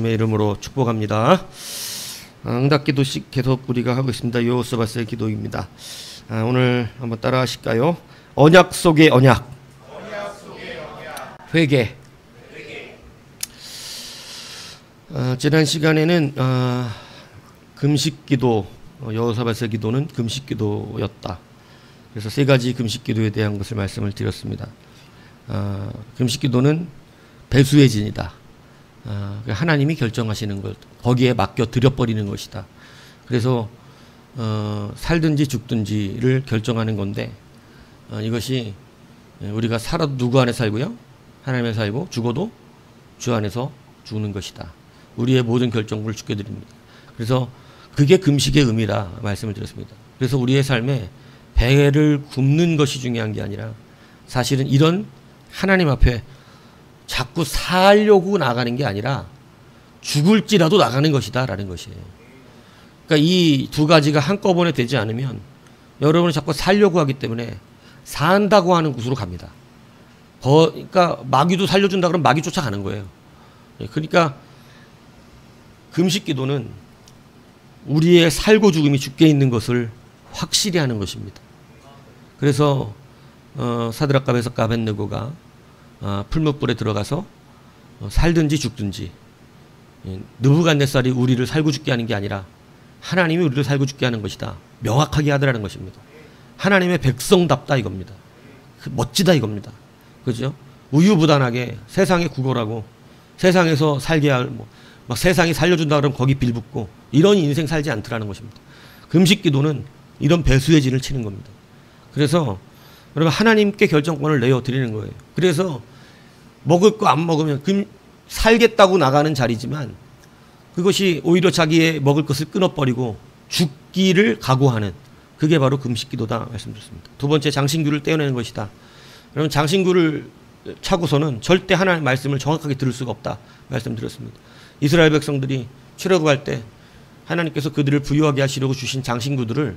주님의 이름으로 축복합니다. 응답기도식 계속 우리가 하고 있습니다. 여호사밧의 기도입니다. 오늘 한번 따라 하실까요? 언약 속의 언약. 회개. 지난 시간에는 금식기도, 여호사밧의 기도는 금식기도였다. 그래서 세 가지 금식기도에 대한 것을 말씀을 드렸습니다. 금식기도는 배수의 진이다. 하나님이 결정하시는 것, 거기에 맡겨 드려버리는 것이다. 그래서 살든지 죽든지를 결정하는 건데, 이것이 우리가 살아도 누구 안에 살고요? 하나님 안에 살고, 죽어도 주 안에서 죽는 것이다. 우리의 모든 결정권을 주께 드립니다. 그래서 그게 금식의 의미라 말씀을 드렸습니다. 그래서 우리의 삶에 배를 굽는 것이 중요한 게 아니라 사실은 이런 하나님 앞에 자꾸 살려고 나가는 게 아니라 죽을지라도 나가는 것이다 라는 것이에요. 그러니까 이 두 가지가 한꺼번에 되지 않으면 여러분은 자꾸 살려고 하기 때문에 산다고 하는 곳으로 갑니다. 그러니까 마귀도 살려준다 그러면 마귀 쫓아가는 거예요. 그러니까 금식기도는 우리의 살고 죽음이 주께 있는 것을 확실히 하는 것입니다. 그래서 사드락과 메삭과 아벳느고가 풀무불에 들어가서 살든지 죽든지, 느부갓네살이 우리를 살고 죽게 하는 게 아니라 하나님이 우리를 살고 죽게 하는 것이다. 명확하게 하더라는 것입니다. 하나님의 백성답다 이겁니다. 멋지다 이겁니다. 그죠? 우유부단하게 세상에 구걸하고 세상에서 살게 할, 막 세상이 살려준다 그러면 거기 빌붙고 이런 인생 살지 않더라는 것입니다. 금식기도는 이런 배수의 진을 치는 겁니다. 그래서 여러분 하나님께 결정권을 내어드리는 거예요. 그래서 먹을 거 안 먹으면 살겠다고 나가는 자리지만 그것이 오히려 자기의 먹을 것을 끊어버리고 죽기를 각오하는, 그게 바로 금식기도다 말씀드렸습니다. 두 번째, 장신구를 떼어내는 것이다. 여러분 장신구를 차고서는 절대 하나님의 말씀을 정확하게 들을 수가 없다 말씀드렸습니다. 이스라엘 백성들이 출애굽할 때 하나님께서 그들을 부유하게 하시려고 주신 장신구들을,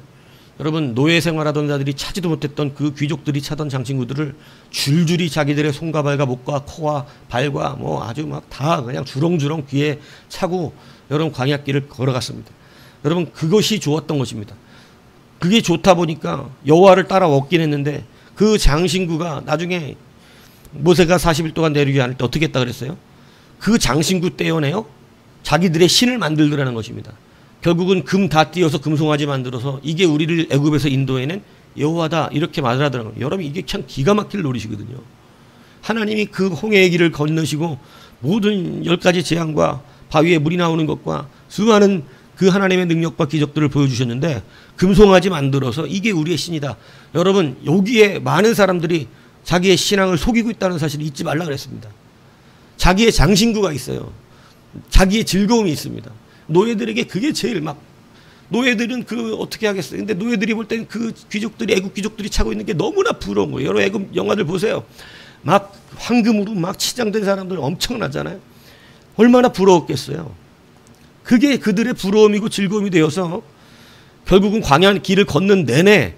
여러분 노예 생활하던 자들이 차지도 못했던 그 귀족들이 차던 장신구들을 줄줄이 자기들의 손과 발과 목과 코와 발과 아주 막 다 그냥 주렁주렁 귀에 차고 여러분 광야길을 걸어갔습니다. 여러분 그것이 좋았던 것입니다. 그게 좋다 보니까 여호와를 따라 얻긴 했는데 그 장신구가 나중에 모세가 40일 동안 내리게 할 때 어떻게 했다 그랬어요? 그 장신구 떼어내요 자기들의 신을 만들더라는 것입니다. 결국은 금 다 띄어서 금송아지 만들어서 이게 우리를 애굽에서 인도해낸 여호와다 이렇게 말을 하더라고요. 여러분 이게 참 기가 막힐 노릇이거든요. 하나님이 그 홍해의 길을 건너시고 모든 10가지 재앙과 바위에 물이 나오는 것과 수많은 그 하나님의 능력과 기적들을 보여주셨는데 금송아지 만들어서 이게 우리의 신이다. 여러분 여기에 많은 사람들이 자기의 신앙을 속이고 있다는 사실을 잊지 말라 그랬습니다. 자기의 장신구가 있어요. 자기의 즐거움이 있습니다. 노예들에게 그게 제일 노예들은 어떻게 하겠어요. 근데 노예들이 볼 때는 그 귀족들이, 애국 귀족들이 차고 있는 게 너무나 부러운 거예요. 여러 애국 영화들 보세요. 막 황금으로 막 치장된 사람들 엄청나잖아요. 얼마나 부러웠겠어요. 그게 그들의 부러움이고 즐거움이 되어서 결국은 광야 길을 걷는 내내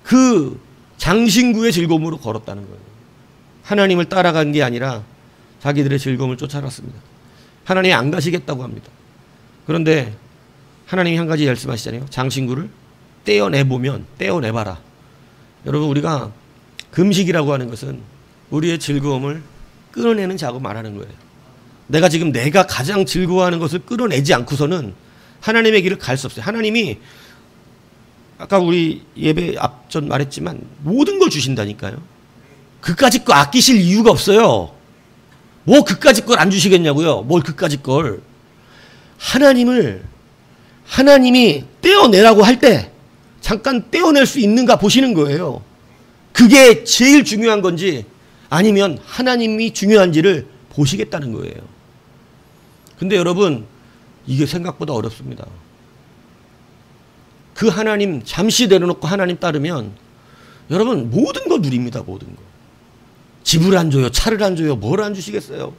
그 장신구의 즐거움으로 걸었다는 거예요. 하나님을 따라간 게 아니라 자기들의 즐거움을 쫓아갔습니다. 하나님이 안 가시겠다고 합니다. 그런데 하나님이 한 가지 말씀하시잖아요. 장신구를 떼어내보면 떼어내봐라. 여러분 우리가 금식이라고 하는 것은 우리의 즐거움을 끌어내는 작업을 말하는 거예요. 내가 가장 즐거워하는 것을 끌어내지 않고서는 하나님의 길을 갈 수 없어요. 하나님이 아까 우리 예배 앞전 말했지만 모든 걸 주신다니까요. 그까짓 거 아끼실 이유가 없어요. 그까짓 걸 안 주시겠냐고요. 뭘 그까짓 걸. 하나님이 떼어내라고 할 때 잠깐 떼어낼 수 있는가 보시는 거예요. 그게 제일 중요한 건지 아니면 하나님이 중요한지를 보시겠다는 거예요. 근데 여러분 이게 생각보다 어렵습니다. 그 하나님 잠시 내려놓고 하나님 따르면 여러분 모든 거 누립니다. 모든 거. 집을 안 줘요. 차를 안 줘요. 뭘 안 주시겠어요.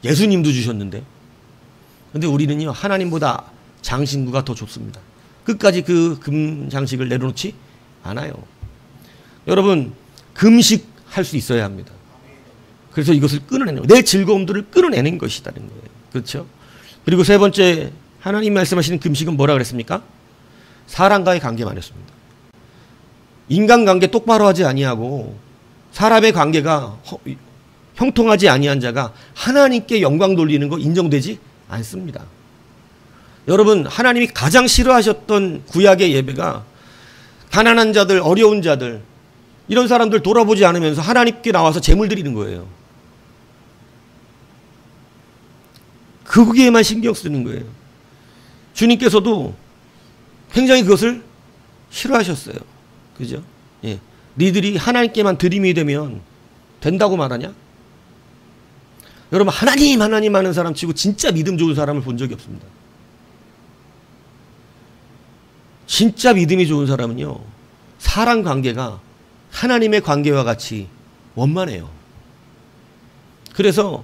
예수님도 주셨는데. 근데 우리는요 하나님보다 장신구가 더 좋습니다. 끝까지 그 금장식을 내려놓지 않아요. 여러분 금식할 수 있어야 합니다. 그래서 이것을 끊어내는 거예요. 내 즐거움들을 끊어내는 것이라는 거예요. 그렇죠? 그리고 세 번째, 하나님 말씀하시는 금식은 뭐라 그랬습니까? 사람과의 관계만 했습니다. 인간관계 똑바로 하지 아니하고 사람의 관계가 형통하지 아니한 자가 하나님께 영광 돌리는 거 인정되지 않습니다. 여러분, 하나님이 가장 싫어하셨던 구약의 예배가 가난한 자들, 어려운 자들, 이런 사람들 돌아보지 않으면서 하나님께 나와서 제물 드리는 거예요. 거기에만 신경 쓰는 거예요. 주님께서도 굉장히 그것을 싫어하셨어요. 그죠? 예. 니들이 하나님께만 드림이 되면 된다고 말하냐? 여러분, 하나님 하는 사람 치고 진짜 믿음 좋은 사람을 본 적이 없습니다. 진짜 믿음이 좋은 사람은요, 사람 관계가 하나님의 관계와 같이 원만해요. 그래서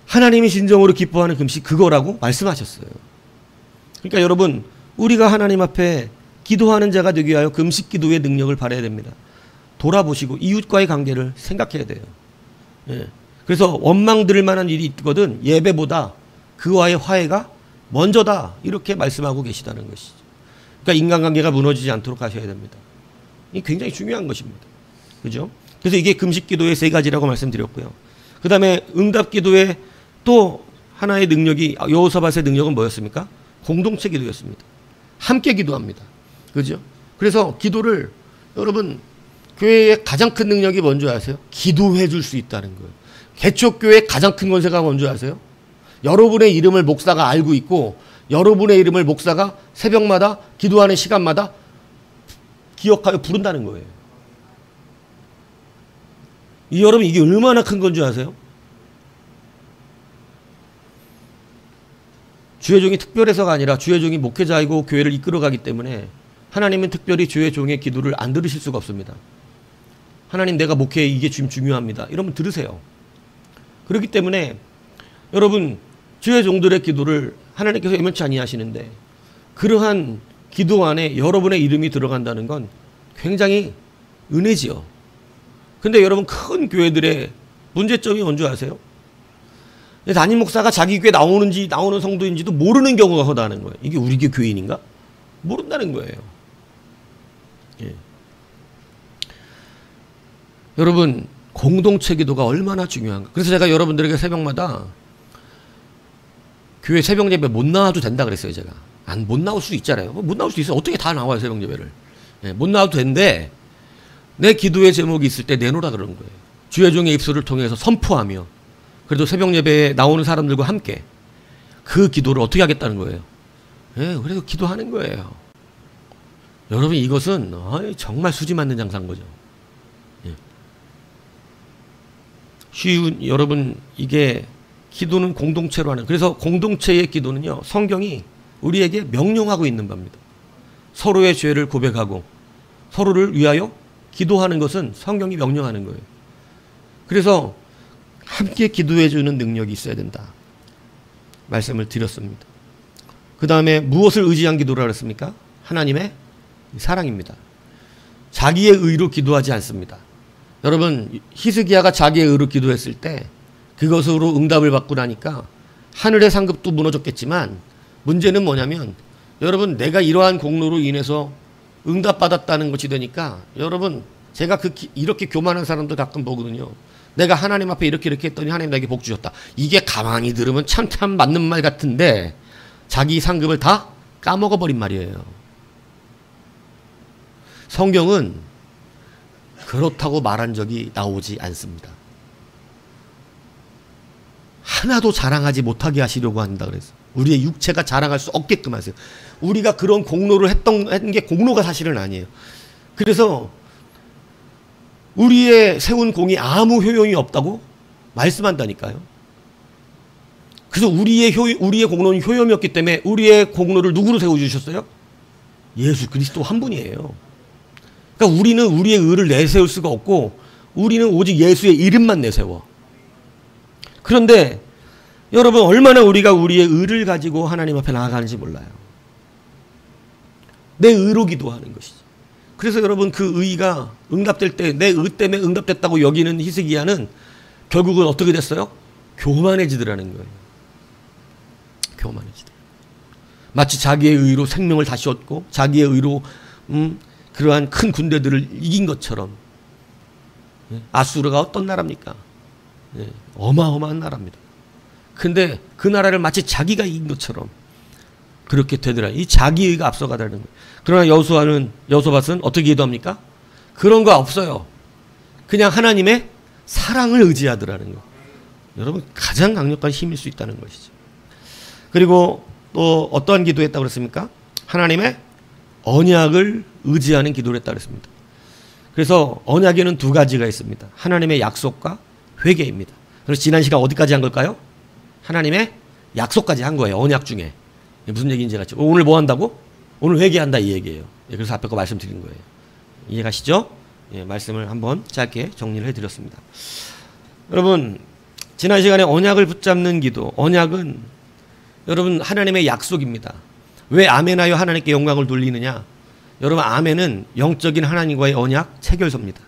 하나님이 진정으로 기뻐하는 금식 그거라고 말씀하셨어요. 그러니까 여러분, 우리가 하나님 앞에 기도하는 자가 되기 위하여 금식 기도의 능력을 발휘해야 됩니다. 돌아보시고 이웃과의 관계를 생각해야 돼요. 예. 그래서 원망 들을 만한 일이 있거든 예배보다 그와의 화해가 먼저다, 이렇게 말씀하고 계시다는 것이죠. 그러니까 인간관계가 무너지지 않도록 하셔야 됩니다. 이게 굉장히 중요한 것입니다. 그죠? 그래서 이게 금식 기도의 세 가지라고 말씀드렸고요. 그 다음에 응답 기도의 또 하나의 능력이, 여호사밧의 능력은 뭐였습니까? 공동체 기도였습니다. 함께 기도합니다. 그죠? 그래서 기도를, 여러분, 교회의 가장 큰 능력이 뭔지 아세요? 기도해 줄 수 있다는 거예요. 개척교회의 가장 큰 권세가 뭔지 아세요? 여러분의 이름을 목사가 알고 있고, 여러분의 이름을 목사가 새벽마다 기도하는 시간마다 기억하여 부른다는 거예요. 여러분, 이게 얼마나 큰 건지 아세요? 주의 종이 특별해서가 아니라 주의 종이 목회자이고 교회를 이끌어가기 때문에 하나님은 특별히 주의 종의 기도를 안 들으실 수가 없습니다. 하나님, 내가 목회에 이게 지금 중요합니다. 이러면 들으세요. 그렇기 때문에 여러분, 주의 종들의 기도를 하나님께서 예면치 아니하시는데, 그러한 기도 안에 여러분의 이름이 들어간다는 건 굉장히 은혜지요. 근데 여러분, 큰 교회들의 문제점이 뭔지 아세요? 담임 목사가 자기 교회 나오는 성도인지도 모르는 경우가 허다하는 거예요. 이게 우리 교인인가? 모른다는 거예요. 예. 여러분, 공동체 기도가 얼마나 중요한가. 그래서 제가 여러분들에게 새벽마다 교회 새벽 예배 못 나와도 된다 그랬어요. 제가 못 나올 수 있잖아요. 못 나올 수 있어요. 어떻게 다 나와요, 새벽 예배를. 예, 못 나와도 되는데 내 기도의 제목이 있을 때 내놓으라 그러는 거예요. 주의 종의 입술을 통해서 선포하며, 그래도 새벽 예배에 나오는 사람들과 함께 그 기도를 어떻게 하겠다는 거예요. 예, 그래서 기도하는 거예요. 여러분, 이것은 정말 수지 맞는 장사인 거죠. 예. 여러분, 이게 기도는 공동체로 하는, 그래서 공동체의 기도는요, 성경이 우리에게 명령하고 있는 바입니다. 서로의 죄를 고백하고 서로를 위하여 기도하는 것은 성경이 명령하는 거예요. 그래서 함께 기도해 주는 능력이 있어야 된다 말씀을 드렸습니다. 그 다음에 무엇을 의지한 기도라 그랬습니까? 하나님의 사랑입니다. 자기의 의로 기도하지 않습니다. 여러분, 히스기야가 자기의 의로 기도했을 때 그것으로 응답을 받고 나니까 하늘의 상급도 무너졌겠지만, 문제는 뭐냐면, 여러분, 내가 이러한 공로로 인해서 응답받았다는 것이 되니까, 여러분, 제가 이렇게 교만한 사람들 가끔 보거든요. 내가 하나님 앞에 이렇게 했더니 하나님 나에게 복 주셨다. 이게 가만히 들으면 참 맞는 말 같은데 자기 상급을 다 까먹어버린 말이에요. 성경은 그렇다고 말한 적이 나오지 않습니다. 하나도 자랑하지 못하게 하시려고 한다 그랬어요. 우리의 육체가 자랑할 수 없게끔 하세요. 우리가 그런 공로를 했던 게 공로가 사실은 아니에요. 그래서 우리의 세운 공이 아무 효용이 없다고 말씀한다니까요. 그래서 우리의 공로는 효용이 없기 때문에 우리의 공로를 누구로 세워주셨어요? 예수 그리스도 한 분이에요. 그러니까 우리는 우리의 의를 내세울 수가 없고, 우리는 오직 예수의 이름만 내세워. 그런데 여러분, 얼마나 우리가 우리의 의를 가지고 하나님 앞에 나아가는지 몰라요. 내 의로 기도하는 것이지. 그래서 여러분, 그 의가 응답될 때 내 의 때문에 응답됐다고 여기는 히스기야는 결국은 어떻게 됐어요? 교만해지더라는 거예요. 교만해지다. 마치 자기의 의로 생명을 다시 얻고 자기의 의로 그러한 큰 군대들을 이긴 것처럼. 아수르가 어떤 나라입니까? 어마어마한 나라입니다. 근데 그 나라를 마치 자기가 이긴 것처럼 그렇게 되더라. 이 자기의가 앞서가다는 거예요. 그러나 여호사밧은 어떻게 기도합니까? 그런 거 없어요. 그냥 하나님의 사랑을 의지하더라는 거. 여러분 가장 강력한 힘일 수 있다는 것이죠. 그리고 또 어떠한 기도했다고 그랬습니까? 하나님의 언약을 의지하는 기도를 했다고 그랬습니다. 그래서 언약에는 두 가지가 있습니다. 하나님의 약속과 회개입니다. 그래서 지난 시간 어디까지 한 걸까요? 하나님의 약속까지 한 거예요. 언약 중에. 무슨 얘기인지 같이. 오늘 뭐 한다고? 오늘 회개한다 이 얘기예요. 그래서 앞에 거 말씀드린 거예요. 이해가시죠? 말씀을 한번 짧게 정리를 해드렸습니다. 여러분 지난 시간에 언약을 붙잡는 기도. 언약은 여러분 하나님의 약속입니다. 왜 아멘하여 하나님께 영광을 돌리느냐? 여러분 아멘은 영적인 하나님과의 언약 체결서입니다.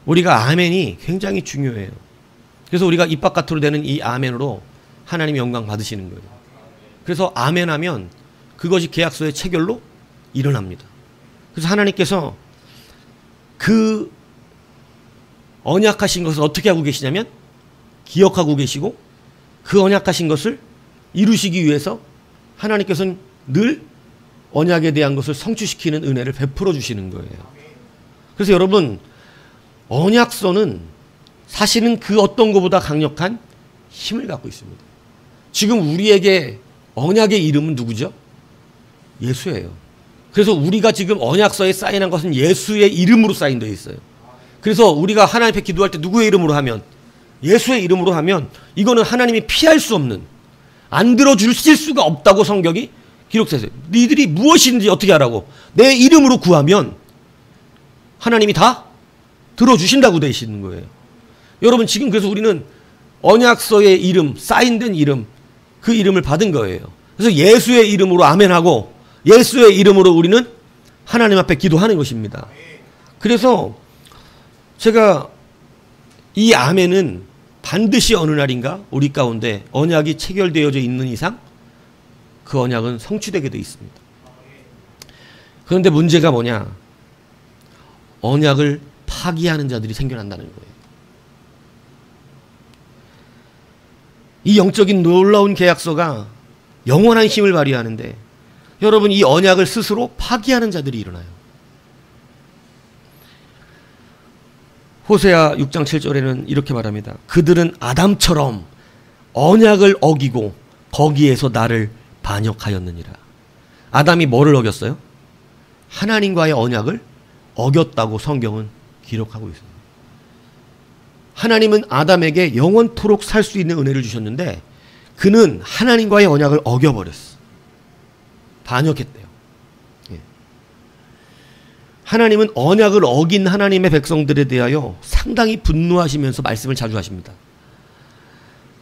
우리가 아멘이 굉장히 중요해요. 그래서 우리가 입 바깥으로 되는 이 아멘으로 하나님 영광 받으시는 거예요. 그래서 아멘하면 그것이 계약서의 체결로 일어납니다. 그래서 하나님께서 그 언약하신 것을 어떻게 하고 계시냐면 기억하고 계시고 그 언약하신 것을 이루시기 위해서 하나님께서는 늘 언약에 대한 것을 성취시키는 은혜를 베풀어 주시는 거예요. 그래서 여러분 언약서는 사실은 그 어떤 것보다 강력한 힘을 갖고 있습니다. 지금 우리에게 언약의 이름은 누구죠? 예수예요. 그래서 우리가 지금 언약서에 사인한 것은 예수의 이름으로 사인되어 있어요. 그래서 우리가 하나님 앞에 기도할 때 누구의 이름으로 하면? 예수의 이름으로 하면 이거는 하나님이 피할 수 없는, 안 들어주실 수가 없다고 성경이 기록되어 있어요. 니들이 무엇인지 어떻게 하라고? 내 이름으로 구하면 하나님이 다 들어주신다고 되어 있는 거예요. 여러분 지금 그래서 우리는 언약서의 이름, 사인된 이름, 그 이름을 받은 거예요. 그래서 예수의 이름으로 아멘하고 예수의 이름으로 우리는 하나님 앞에 기도하는 것입니다. 그래서 제가 이 아멘은 반드시 어느 날인가 우리 가운데 언약이 체결되어져 있는 이상 그 언약은 성취되게 되어 있습니다. 그런데 문제가 뭐냐? 언약을 파기하는 자들이 생겨난다는 거예요. 이 영적인 놀라운 계약서가 영원한 힘을 발휘하는데 여러분 이 언약을 스스로 파기하는 자들이 일어나요. 호세아 6장 7절에는 이렇게 말합니다. 그들은 아담처럼 언약을 어기고 거기에서 나를 반역하였느니라. 아담이 뭐를 어겼어요? 하나님과의 언약을 어겼다고 성경은 기록하고 있습니다. 하나님은 아담에게 영원토록 살 수 있는 은혜를 주셨는데 그는 하나님과의 언약을 어겨버렸어. 반역했대요. 하나님은 언약을 어긴 하나님의 백성들에 대하여 상당히 분노하시면서 말씀을 자주 하십니다.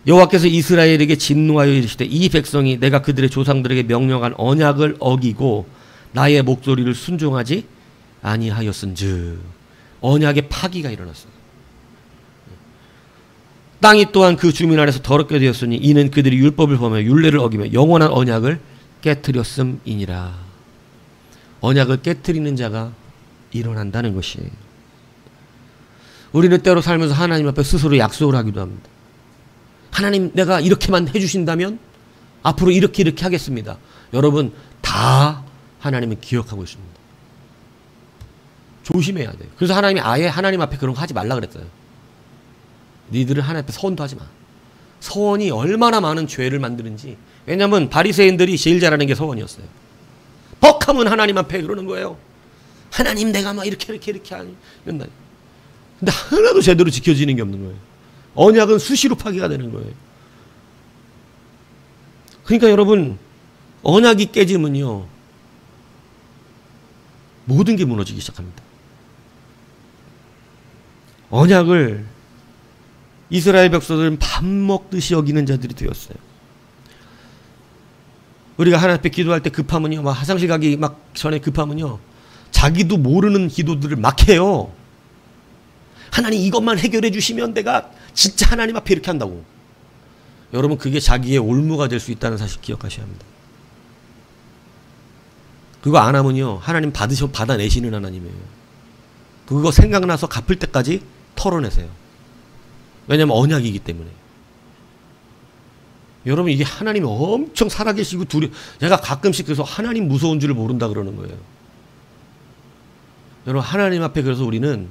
여호와께서 이스라엘에게 진노하여 이르시되 이 백성이 내가 그들의 조상들에게 명령한 언약을 어기고 나의 목소리를 순종하지 아니하였은즉 언약의 파기가 일어났어요. 땅이 또한 그 주민 안에서 더럽게 되었으니 이는 그들이 율법을 범하여 율례를 어기며 영원한 언약을 깨트렸음이니라. 언약을 깨트리는 자가 일어난다는 것이에요. 우리는 때로 살면서 하나님 앞에 스스로 약속을 하기도 합니다. 하나님 내가 이렇게만 해주신다면 앞으로 이렇게 하겠습니다. 여러분 다 하나님은 기억하고 있습니다. 조심해야 돼요. 그래서 하나님이 아예 하나님 앞에 그런 거 하지 말라 그랬어요. 니들은 하나님 앞에 서원도 하지 마. 서원이 얼마나 많은 죄를 만드는지. 왜냐하면 바리새인들이 제일 잘하는 게 서원이었어요. 벅하면 하나님 앞에 그러는 거예요. 하나님 내가 막 이렇게 하니 이런다. 근데 하나도 제대로 지켜지는 게 없는 거예요. 언약은 수시로 파기가 되는 거예요. 그러니까 여러분 언약이 깨지면요 모든 게 무너지기 시작합니다. 언약을 이스라엘 백성들은 밥 먹듯이 여기는 자들이 되었어요. 우리가 하나님 앞에 기도할 때 급하면요 막 화장실 가기 막 전에 급하면요 자기도 모르는 기도들을 막 해요. 하나님 이것만 해결해 주시면 내가 진짜 하나님 앞에 이렇게 한다고. 여러분 그게 자기의 올무가 될 수 있다는 사실 기억하셔야 합니다. 그거 안 하면요 하나님 받아내시는 하나님이에요. 그거 생각나서 갚을 때까지 털어내세요. 왜냐면 언약이기 때문에. 여러분 이게 하나님이 엄청 살아계시고 제가 가끔씩 그래서 하나님 무서운 줄을 모른다 그러는 거예요. 여러분 하나님 앞에 그래서 우리는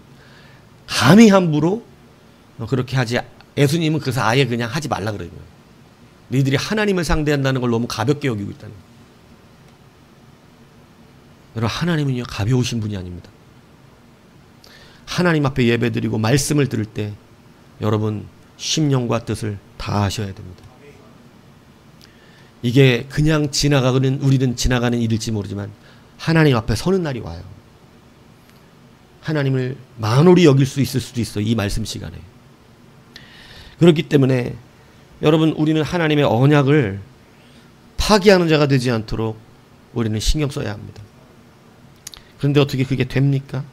감히 함부로 그렇게 하지. 예수님은 그래서 아예 그냥 하지 말라 그래요. 너희들이 하나님을 상대한다는 걸 너무 가볍게 여기고 있다는 거예요. 여러분 하나님은요 가벼우신 분이 아닙니다. 하나님 앞에 예배드리고 말씀을 들을 때 여러분 심령과 뜻을 다 하셔야 됩니다. 이게 그냥 우리는 지나가는 일일지 모르지만 하나님 앞에 서는 날이 와요. 하나님을 만홀히 여길 수 있을 수도 있어요. 이 말씀 시간에. 그렇기 때문에 여러분 우리는 하나님의 언약을 파기하는 자가 되지 않도록 우리는 신경 써야 합니다. 그런데 어떻게 그게 됩니까?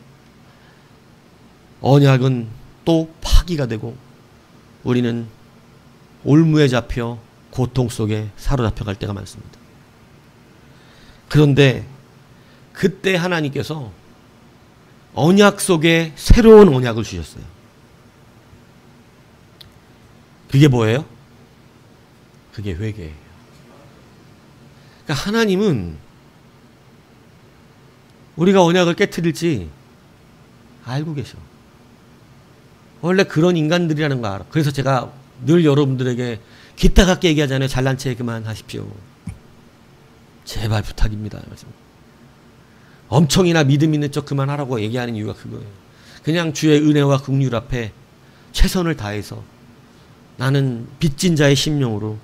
언약은 또 파기가 되고 우리는 올무에 잡혀 고통 속에 사로잡혀갈 때가 많습니다. 그런데 그때 하나님께서 언약 속에 새로운 언약을 주셨어요. 그게 뭐예요? 그게 회개예요. 그러니까 하나님은 우리가 언약을 깨트릴지 알고 계셔. 원래 그런 인간들이라는 거 알아. 그래서 제가 늘 여러분들에게 기타같게 얘기하잖아요. 잘난 체 그만하십시오. 제발 부탁입니다. 엄청이나 믿음 있는 척 그만하라고 얘기하는 이유가 그거예요. 그냥 주의 은혜와 긍휼 앞에 최선을 다해서 나는 빚진 자의 심령으로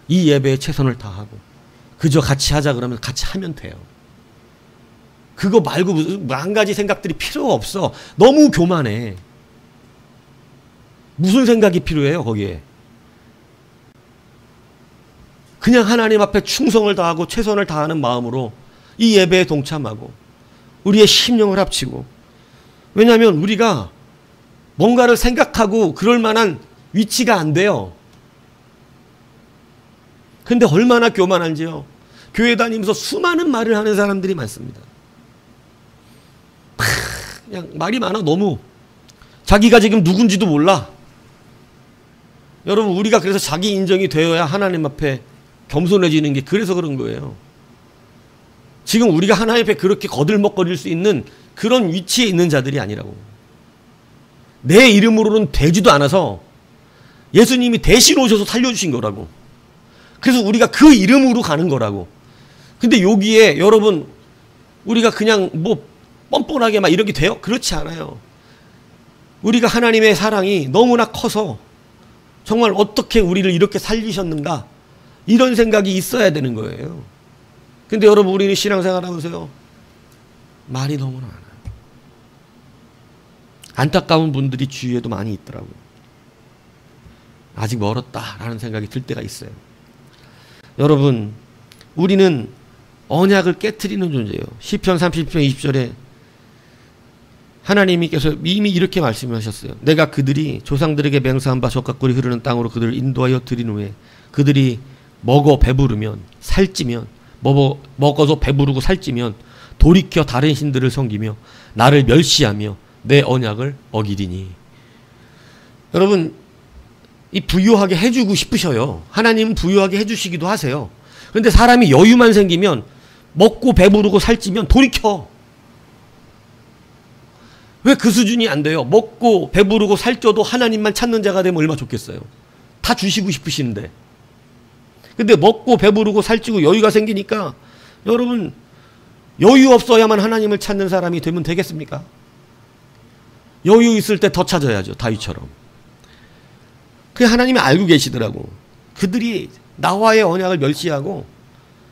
이 예배에 최선을 다하고 그저 같이 하자 그러면 같이 하면 돼요. 그거 말고 무슨 만 가지 생각들이 필요 없어. 너무 교만해. 무슨 생각이 필요해요 거기에. 그냥 하나님 앞에 충성을 다하고 최선을 다하는 마음으로 이 예배에 동참하고 우리의 심령을 합치고. 왜냐하면 우리가 뭔가를 생각하고 그럴 만한 위치가 안 돼요. 근데 얼마나 교만한지요. 교회 다니면서 수많은 말을 하는 사람들이 많습니다. 그냥 말이 많아. 너무 자기가 지금 누군지도 몰라. 여러분 우리가 그래서 자기 인정이 되어야 하나님 앞에 겸손해지는 게 그래서 그런 거예요. 지금 우리가 하나님 앞에 그렇게 거들먹거릴 수 있는 그런 위치에 있는 자들이 아니라고. 내 이름으로는 되지도 않아서 예수님이 대신 오셔서 살려주신 거라고. 그래서 우리가 그 이름으로 가는 거라고. 근데 여기에 여러분 우리가 그냥 뭐 뻔뻔하게 막 이렇게 돼요? 그렇지 않아요. 우리가 하나님의 사랑이 너무나 커서 정말 어떻게 우리를 이렇게 살리셨는가 이런 생각이 있어야 되는 거예요. 근데 여러분 우리는 신앙생활 하면서요 말이 너무나 많아요. 안타까운 분들이 주위에도 많이 있더라고요. 아직 멀었다라는 생각이 들 때가 있어요. 여러분 우리는 언약을 깨트리는 존재예요. 시편 30편 20절에 하나님께서 이미 이렇게 말씀하셨어요. 내가 그들이 조상들에게 맹세한 바 젖과 꿀이 흐르는 땅으로 그들을 인도하여 드린 후에 그들이 먹어 배부르면 살찌면 먹어서 배부르고 살찌면 돌이켜 다른 신들을 섬기며 나를 멸시하며 내 언약을 어기리니. 여러분 이 부유하게 해주고 싶으셔요. 하나님은 부유하게 해주시기도 하세요. 그런데 사람이 여유만 생기면 먹고 배부르고 살찌면 돌이켜. 왜 그 수준이 안 돼요? 먹고 배부르고 살쪄도 하나님만 찾는 자가 되면 얼마나 좋겠어요. 다 주시고 싶으시는데. 근데 먹고 배부르고 살찌고 여유가 생기니까 여러분 여유 없어야만 하나님을 찾는 사람이 되면 되겠습니까? 여유 있을 때 더 찾아야죠. 다윗처럼. 그 하나님이 알고 계시더라고. 그들이 나와의 언약을 멸시하고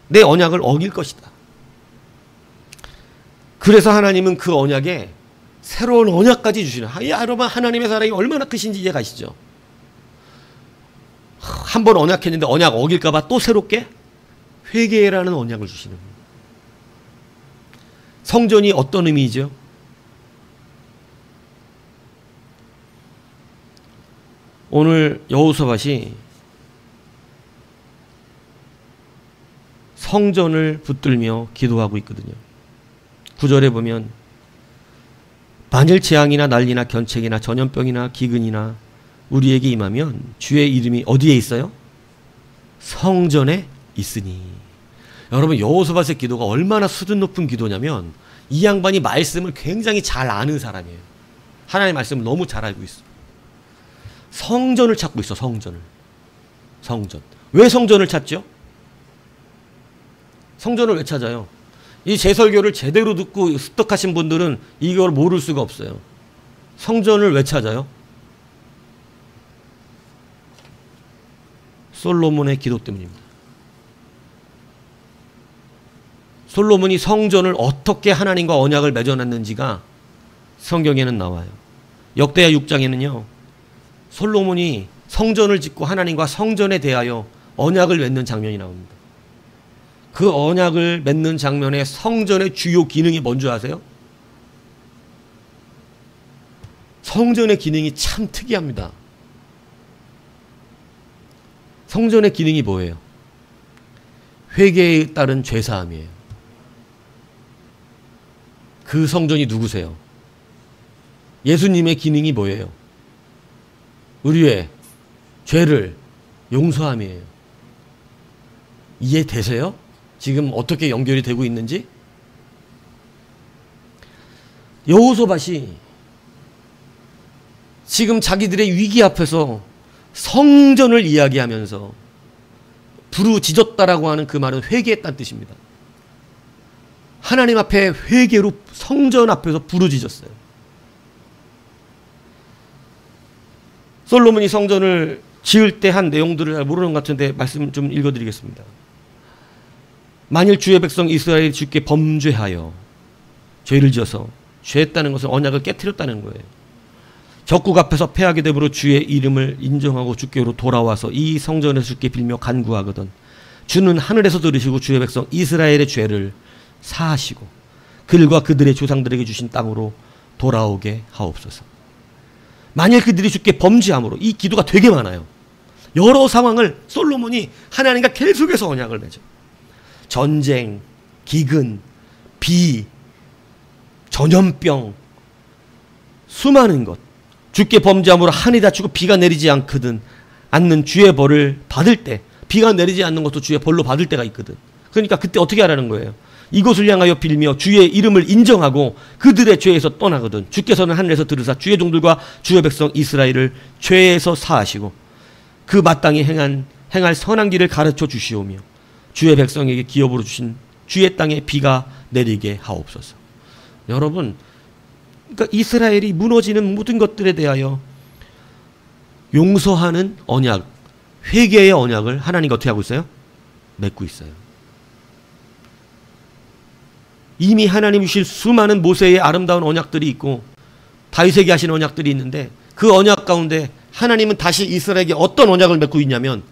내 언약을 어길 것이다. 그래서 하나님은 그 언약에 새로운 언약까지 주시는. 여러분 하나님의 사랑이 얼마나 크신지 이해 가시죠? 한 번 언약했는데 언약 어길까 봐 또 새롭게 회개라는 언약을 주시는 거예요. 성전이 어떤 의미죠? 오늘 여호사밧이 성전을 붙들며 기도하고 있거든요. 9절에 보면 만일 재앙이나 난리나 견책이나 전염병이나 기근이나 우리에게 임하면 주의 이름이 어디에 있어요? 성전에 있으니. 여러분, 여호사밧의 기도가 얼마나 수준 높은 기도냐면 이 양반이 말씀을 굉장히 잘 아는 사람이에요. 하나님의 말씀을 너무 잘 알고 있어. 성전을 찾고 있어. 성전을. 성전. 왜 성전을 찾죠? 성전을 왜 찾아요? 이 제 설교를 제대로 듣고 습득하신 분들은 이걸 모를 수가 없어요. 성전을 왜 찾아요? 솔로몬의 기도 때문입니다. 솔로몬이 성전을 어떻게 하나님과 언약을 맺어놨는지가 성경에는 나와요. 역대하 6장에는요. 솔로몬이 성전을 짓고 하나님과 성전에 대하여 언약을 맺는 장면이 나옵니다. 그 언약을 맺는 장면에 성전의 주요 기능이 뭔지 아세요? 성전의 기능이 참 특이합니다. 성전의 기능이 뭐예요? 회개에 따른 죄사함이에요. 그 성전이 누구세요? 예수님의 기능이 뭐예요? 우리의 죄를 용서함이에요. 이해되세요? 지금 어떻게 연결이 되고 있는지? 여호사밧이 지금 자기들의 위기 앞에서 성전을 이야기하면서 부르짖었다라고 하는 그 말은 회개했다는 뜻입니다. 하나님 앞에 회개로 성전 앞에서 부르짖었어요. 솔로몬이 성전을 지을 때 한 내용들을 잘 모르는 것 같은데 말씀 좀 읽어드리겠습니다. 만일 주의 백성 이스라엘이 주께 범죄하여 죄를 지어서 죄했다는 것은 언약을 깨트렸다는 거예요. 적국 앞에서 패하게 되므로 주의 이름을 인정하고 주께로 돌아와서 이 성전에서 주께 빌며 간구하거든 주는 하늘에서 들으시고 주의 백성 이스라엘의 죄를 사하시고 그들과 그들의 조상들에게 주신 땅으로 돌아오게 하옵소서. 만일 그들이 주께 범죄함으로, 이 기도가 되게 많아요. 여러 상황을 솔로몬이 하나님과 계속해서 언약을 맺어. 전쟁, 기근, 비, 전염병, 수많은 것. 주께 범죄함으로 하늘이 닫히고 비가 내리지 않는 주의 벌을 받을 때, 비가 내리지 않는 것도 주의 벌로 받을 때가 있거든. 그러니까 그때 어떻게 하라는 거예요? 이곳을 향하여 빌며 주의 이름을 인정하고 그들의 죄에서 떠나거든. 주께서는 하늘에서 들으사 주의 종들과 주의 백성 이스라엘을 죄에서 사하시고 그 마땅히 행할 선한 길을 가르쳐 주시오며 주의 백성에게 기업으로 주신 주의 땅에 비가 내리게 하옵소서. 여러분, 그러니까 이스라엘이 무너지는 모든 것들에 대하여 용서하는 언약, 회개의 언약을 하나님과 어떻게 하고 있어요? 맺고 있어요. 이미 하나님이 주실 수많은 모세의 아름다운 언약들이 있고 다윗에게 하신 언약들이 있는데 그 언약 가운데 하나님은 다시 이스라엘에게 어떤 언약을 맺고 있냐면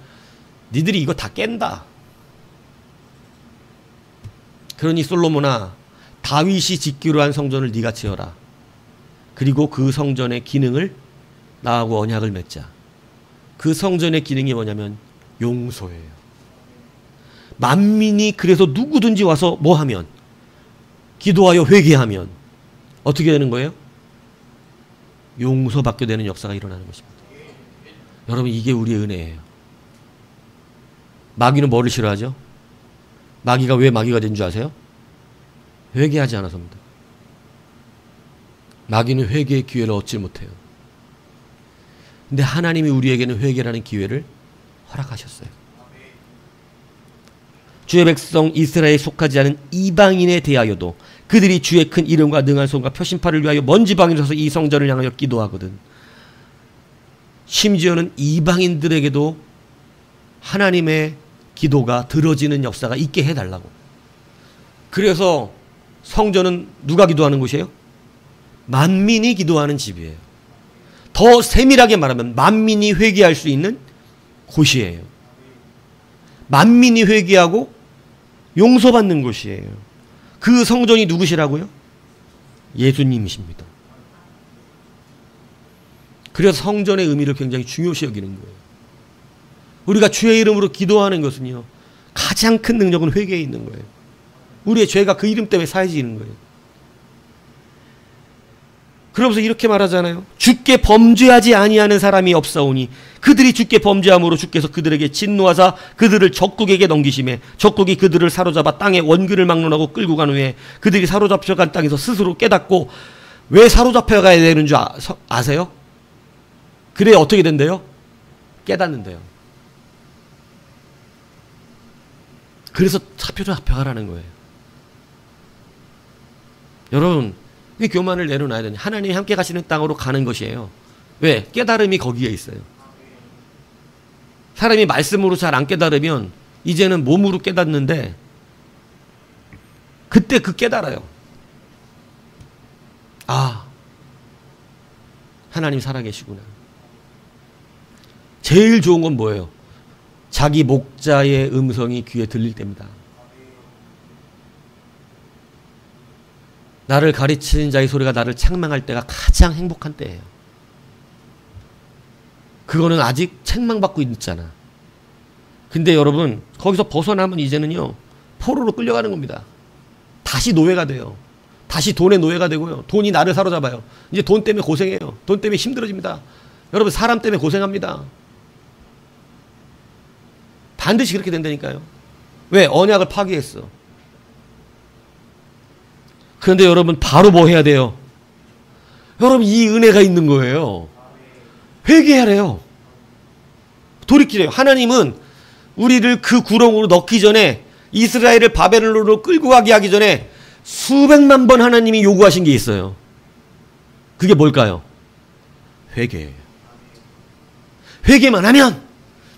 니들이 이거 다 깬다. 그러니 솔로몬아, 다윗이 짓기로 한 성전을 네가 지어라. 그리고 그 성전의 기능을 나하고 언약을 맺자. 그 성전의 기능이 뭐냐면 용서예요. 만민이 그래서 누구든지 와서 뭐 하면, 기도하여 회개하면 어떻게 되는 거예요? 용서받게 되는 역사가 일어나는 것입니다. 여러분, 이게 우리의 은혜예요. 마귀는 뭐를 싫어하죠? 마귀가 왜 마귀가 된 줄 아세요? 회개하지 않아서입니다. 마귀는 회개의 기회를 얻지 못해요. 근데 하나님이 우리에게는 회개라는 기회를 허락하셨어요. 주의 백성 이스라엘에 속하지 않은 이방인에 대하여도 그들이 주의 큰 이름과 능한 손과 표심파를 위하여 먼 지방에 서서 이 성전을 향하여 기도하거든. 심지어는 이방인들에게도 하나님의 기도가 들어지는 역사가 있게 해달라고. 그래서 성전은 누가 기도하는 곳이에요? 만민이 기도하는 집이에요. 더 세밀하게 말하면 만민이 회개할 수 있는 곳이에요. 만민이 회개하고 용서받는 곳이에요. 그 성전이 누구시라고요? 예수님이십니다. 그래서 성전의 의미를 굉장히 중요시 여기는 거예요. 우리가 주의 이름으로 기도하는 것은요, 가장 큰 능력은 회개에 있는 거예요. 우리의 죄가 그 이름 때문에 사해지는 거예요. 그러면서 이렇게 말하잖아요. 주께 범죄하지 아니하는 사람이 없사오니 그들이 주께 범죄함으로 주께서 그들에게 진노하사 그들을 적국에게 넘기심에 적국이 그들을 사로잡아 땅에 원근을 막론하고 끌고 간 후에 그들이 사로잡혀간 땅에서 스스로 깨닫고 왜 사로잡혀가야 되는 줄 아세요? 그래 어떻게 된대요? 깨닫는데요. 그래서 사로잡혀가라는 거예요. 여러분, 왜 교만을 내려놔야 되냐? 하나님이 함께 가시는 땅으로 가는 것이에요. 왜? 깨달음이 거기에 있어요. 사람이 말씀으로 잘 안 깨달으면 이제는 몸으로 깨닫는데 그때 그 깨달아요. 아, 하나님 살아계시구나. 제일 좋은 건 뭐예요? 자기 목자의 음성이 귀에 들릴 때입니다. 나를 가르치는 자의 소리가 나를 책망할 때가 가장 행복한 때예요. 그거는 아직 책망받고 있잖아. 근데 여러분 거기서 벗어나면 이제는요 포로로 끌려가는 겁니다. 다시 노예가 돼요. 다시 돈의 노예가 되고요. 돈이 나를 사로잡아요. 이제 돈 때문에 고생해요. 돈 때문에 힘들어집니다. 여러분 사람 때문에 고생합니다. 반드시 그렇게 된다니까요. 왜? 언약을 파기했어. 그런데 여러분 바로 뭐 해야 돼요? 여러분 이 은혜가 있는 거예요. 회개하래요. 돌이키래요. 하나님은 우리를 그 구렁으로 넣기 전에 이스라엘을 바벨론으로 끌고 가게 하기 전에 수백만 번 하나님이 요구하신 게 있어요. 그게 뭘까요? 회개예요. 회개만 하면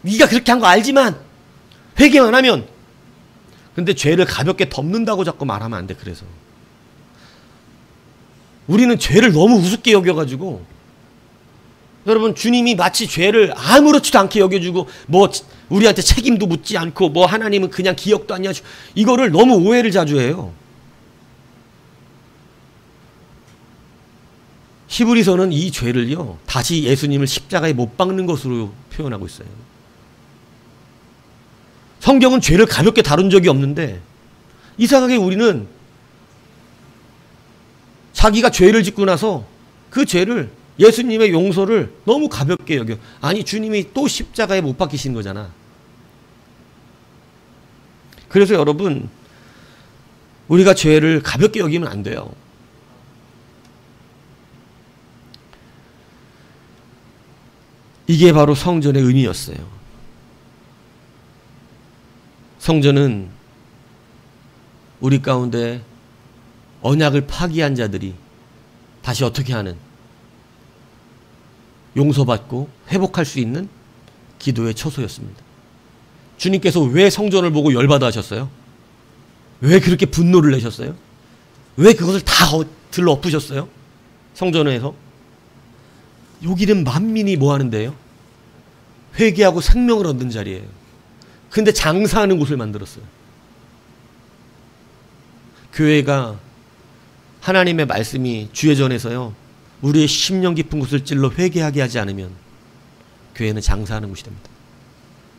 네가 그렇게 한 거 알지만 회개만 하면 근데 죄를 가볍게 덮는다고 자꾸 말하면 안 돼. 그래서 우리는 죄를 너무 우습게 여겨가지고 여러분 주님이 마치 죄를 아무렇지도 않게 여겨주고 뭐 우리한테 책임도 묻지 않고 뭐 하나님은 그냥 기억도 안 하시고 이거를 너무 오해를 자주 해요. 히브리서는 이 죄를요 다시 예수님을 십자가에 못 박는 것으로 표현하고 있어요. 성경은 죄를 가볍게 다룬 적이 없는데 이상하게 우리는 자기가 죄를 짓고 나서 그 죄를 예수님의 용서를 너무 가볍게 여겨. 아니 주님이 또 십자가에 못 박히신 거잖아. 그래서 여러분 우리가 죄를 가볍게 여기면 안 돼요. 이게 바로 성전의 의미였어요. 성전은 우리 가운데 언약을 파기한 자들이 다시 어떻게 하는 용서받고 회복할 수 있는 기도의 처소였습니다. 주님께서 왜 성전을 보고 열받아 하셨어요? 왜 그렇게 분노를 내셨어요? 왜 그것을 다 들러 엎으셨어요? 성전에서 여기는 만민이 뭐 하는데요? 회개하고 생명을 얻는 자리예요. 근데 장사하는 곳을 만들었어요. 교회가 하나님의 말씀이 주의 전에서요 우리의 심령 깊은 곳을 찔러 회개하게 하지 않으면 교회는 장사하는 곳이 됩니다.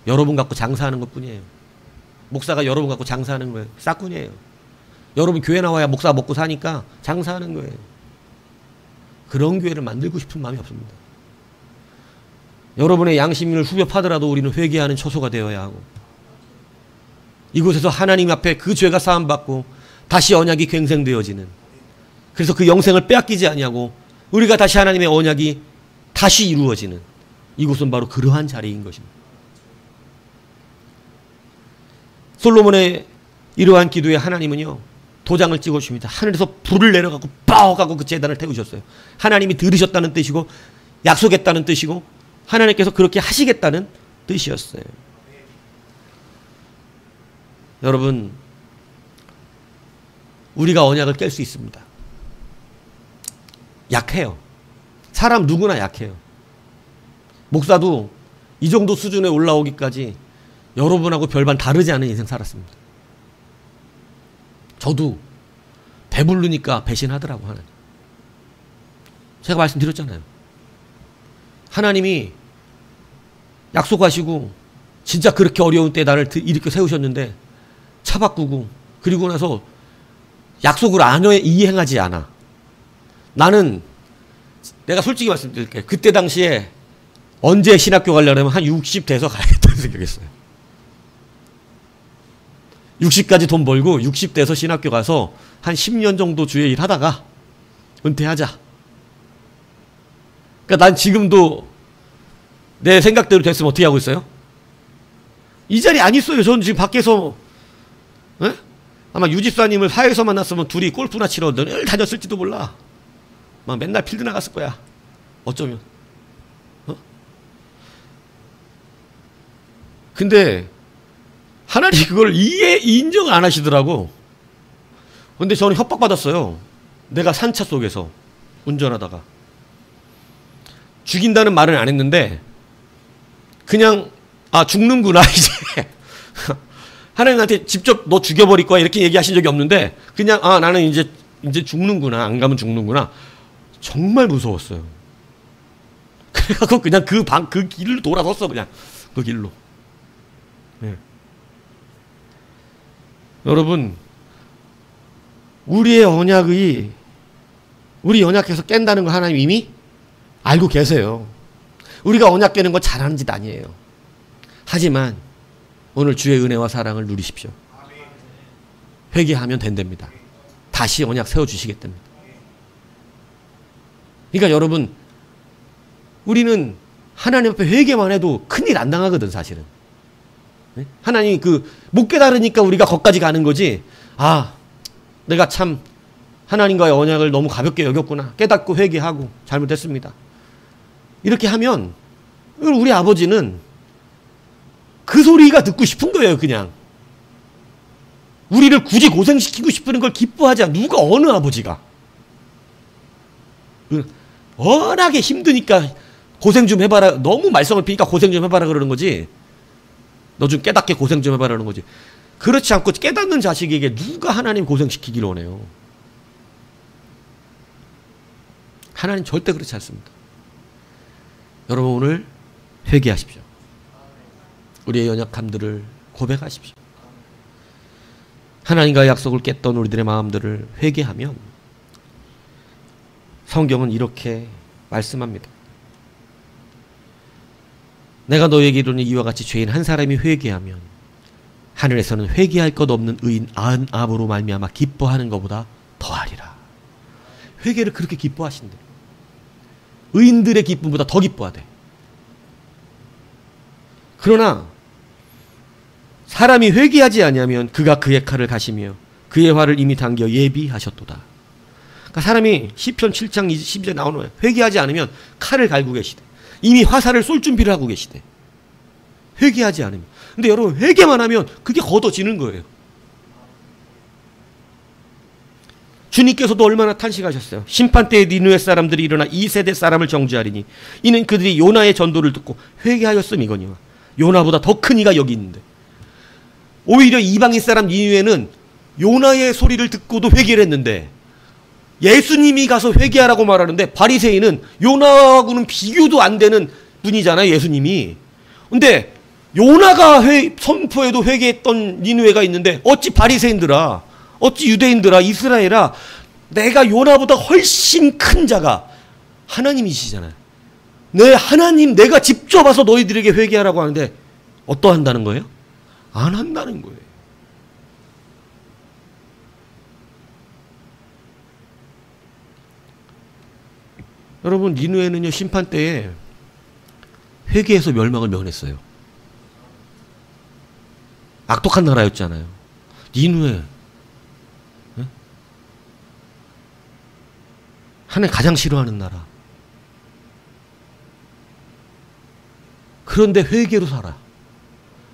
여러분 갖고 장사하는 것뿐이에요. 목사가 여러분 갖고 장사하는 거예요. 싹군이에요. 여러분 교회 나와야 목사 먹고 사니까 장사하는 거예요. 그런 교회를 만들고 싶은 마음이 없습니다. 여러분의 양심을 후벼 파더라도 우리는 회개하는 처소가 되어야 하고 이곳에서 하나님 앞에 그 죄가 사함받고 다시 언약이 갱생되어지는 그래서 그 영생을 빼앗기지 아니하고 우리가 다시 하나님의 언약이 다시 이루어지는 이곳은 바로 그러한 자리인 것입니다. 솔로몬의 이러한 기도에 하나님은요 도장을 찍어주십니다. 하늘에서 불을 내려가고 빡 하고 그 제단을 태우셨어요. 하나님이 들으셨다는 뜻이고 약속했다는 뜻이고 하나님께서 그렇게 하시겠다는 뜻이었어요. 여러분 우리가 언약을 깰 수 있습니다. 약해요. 사람 누구나 약해요. 목사도 이 정도 수준에 올라오기까지 여러분하고 별반 다르지 않은 인생 살았습니다. 저도 배부르니까 배신하더라고 하나님. 제가 말씀드렸잖아요. 하나님이 약속하시고 진짜 그렇게 어려운 때 나를 일으켜 세우셨는데 차 바꾸고 그리고 나서 약속을 안 이행하지 않아. 나는 내가 솔직히 말씀드릴게. 그때 당시에 언제 신학교 가려면 한 60 돼서 가야겠다는 생각했어요. 60까지 돈 벌고 60 돼서 신학교 가서 한 10년 정도 주의 일 하다가 은퇴하자. 그러니까 난 지금도 내 생각대로 됐으면 어떻게 하고 있어요? 이 자리에 안 있어요. 저는 지금 밖에서 에? 아마 유집사님을 사회에서 만났으면 둘이 골프나 치러 늘 다녔을지도 몰라. 막 맨날 필드 나갔을 거야. 어쩌면. 근데 하나님 그걸 인정 안 하시더라고. 근데 저는 협박받았어요. 내가 산차 속에서 운전하다가. 죽인다는 말은 안 했는데 그냥 죽는구나 이제. 하나님한테 직접 너 죽여버릴 거야 이렇게 얘기하신 적이 없는데 그냥 나는 이제 죽는구나. 안 가면 죽는구나. 정말 무서웠어요. 그래갖고 그냥 그 길로 돌아섰어. 그냥 그 길로. 네. 여러분, 우리 언약해서 깬다는 거 하나님 이미 알고 계세요. 우리가 언약 깨는 거 잘하는 짓 아니에요. 하지만 오늘 주의 은혜와 사랑을 누리십시오. 회개하면 된답니다. 다시 언약 세워주시겠답니다. 그러니까 여러분, 우리는 하나님 앞에 회개만 해도 큰일 안 당하거든, 사실은. 하나님 못 깨달으니까 우리가 거기까지 가는 거지. 내가 참 하나님과의 언약을 너무 가볍게 여겼구나. 깨닫고 회개하고 잘못했습니다. 이렇게 하면 우리 아버지는 그 소리가 듣고 싶은 거예요, 그냥. 우리를 굳이 고생시키고 싶은 걸 기뻐하지 않아. 누가 어느 아버지가. 워낙에 힘드니까 고생 좀 해봐라. 너무 말썽을 피니까 고생 좀 해봐라 그러는 거지. 너 좀 깨닫게 고생 좀 해봐라는 거지. 그렇지 않고 깨닫는 자식에게 누가 하나님 고생시키기를 원해요. 하나님 절대 그렇지 않습니다. 여러분 오늘 회개하십시오. 우리의 연약함들을 고백하십시오. 하나님과의 약속을 깼던 우리들의 마음들을 회개하면 성경은 이렇게 말씀합니다. 내가 너에게 이르노니 이와 같이 죄인 한 사람이 회개하면 하늘에서는 회개할 것 없는 의인 99으로 말미암아 기뻐하는 것보다 더하리라. 회개를 그렇게 기뻐하신대. 의인들의 기쁨보다 더 기뻐하대. 그러나 사람이 회개하지 아니하면 그가 그의 칼을 가시며 그의 활을 이미 당겨 예비하셨도다. 그러니까 사람이 시편 7장 12절에 나오는 거예요. 회개하지 않으면 칼을 갈고 계시대. 이미 화살을 쏠 준비를 하고 계시대. 회개하지 않으면. 근데 여러분 회개만 하면 그게 걷어지는 거예요. 주님께서도 얼마나 탄식하셨어요. 심판때에 니느웨 사람들이 일어나 이 세대 사람을 정죄하리니 이는 그들이 요나의 전도를 듣고 회개하였음이거니와. 요나보다 더 큰 이가 여기 있는데. 오히려 이방인 사람 니느웨는 요나의 소리를 듣고도 회개를 했는데 예수님이 가서 회개하라고 말하는데 바리새인은 요나하고는 비교도 안 되는 분이잖아요, 예수님이. 근데 요나가 선포해도 회개했던 니느웨가 있는데 어찌 바리새인들아, 어찌 유대인들아, 이스라엘아, 내가 요나보다 훨씬 큰 자가 하나님이시잖아요. 하나님 내가 직접 와서 너희들에게 회개하라고 하는데 어떠한다는 거예요? 안 한다는 거예요. 여러분 니느웨는요 심판 때에 회개해서 멸망을 면했어요. 악독한 나라였잖아요. 니느웨 하나님 가장 싫어하는 나라. 그런데 회개로 살아.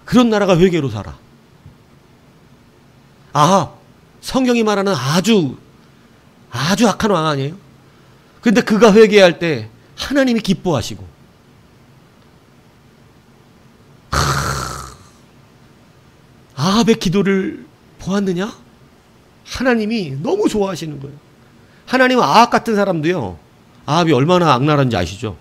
그런 나라가 회개로 살아. 성경이 말하는 아주 악한 왕 아니에요? 근데 그가 회개할 때 하나님이 기뻐하시고 아합의 기도를 보았느냐? 하나님이 너무 좋아하시는 거예요. 하나님은 아합 같은 사람도요. 아합이 얼마나 악랄한지 아시죠?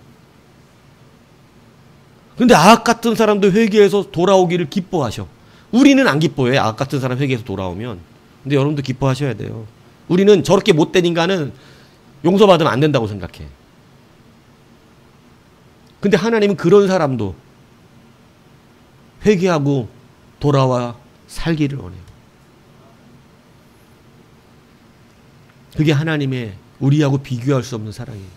근데 악악 같은 사람도 회개해서 돌아오기를 기뻐하셔. 우리는 안 기뻐해. 악악 같은 사람 회개해서 돌아오면. 근데 여러분도 기뻐하셔야 돼요. 우리는 저렇게 못된 인간은 용서받으면 안 된다고 생각해. 근데 하나님은 그런 사람도 회개하고 돌아와 살기를 원해요. 그게 하나님의 우리하고 비교할 수 없는 사랑이에요.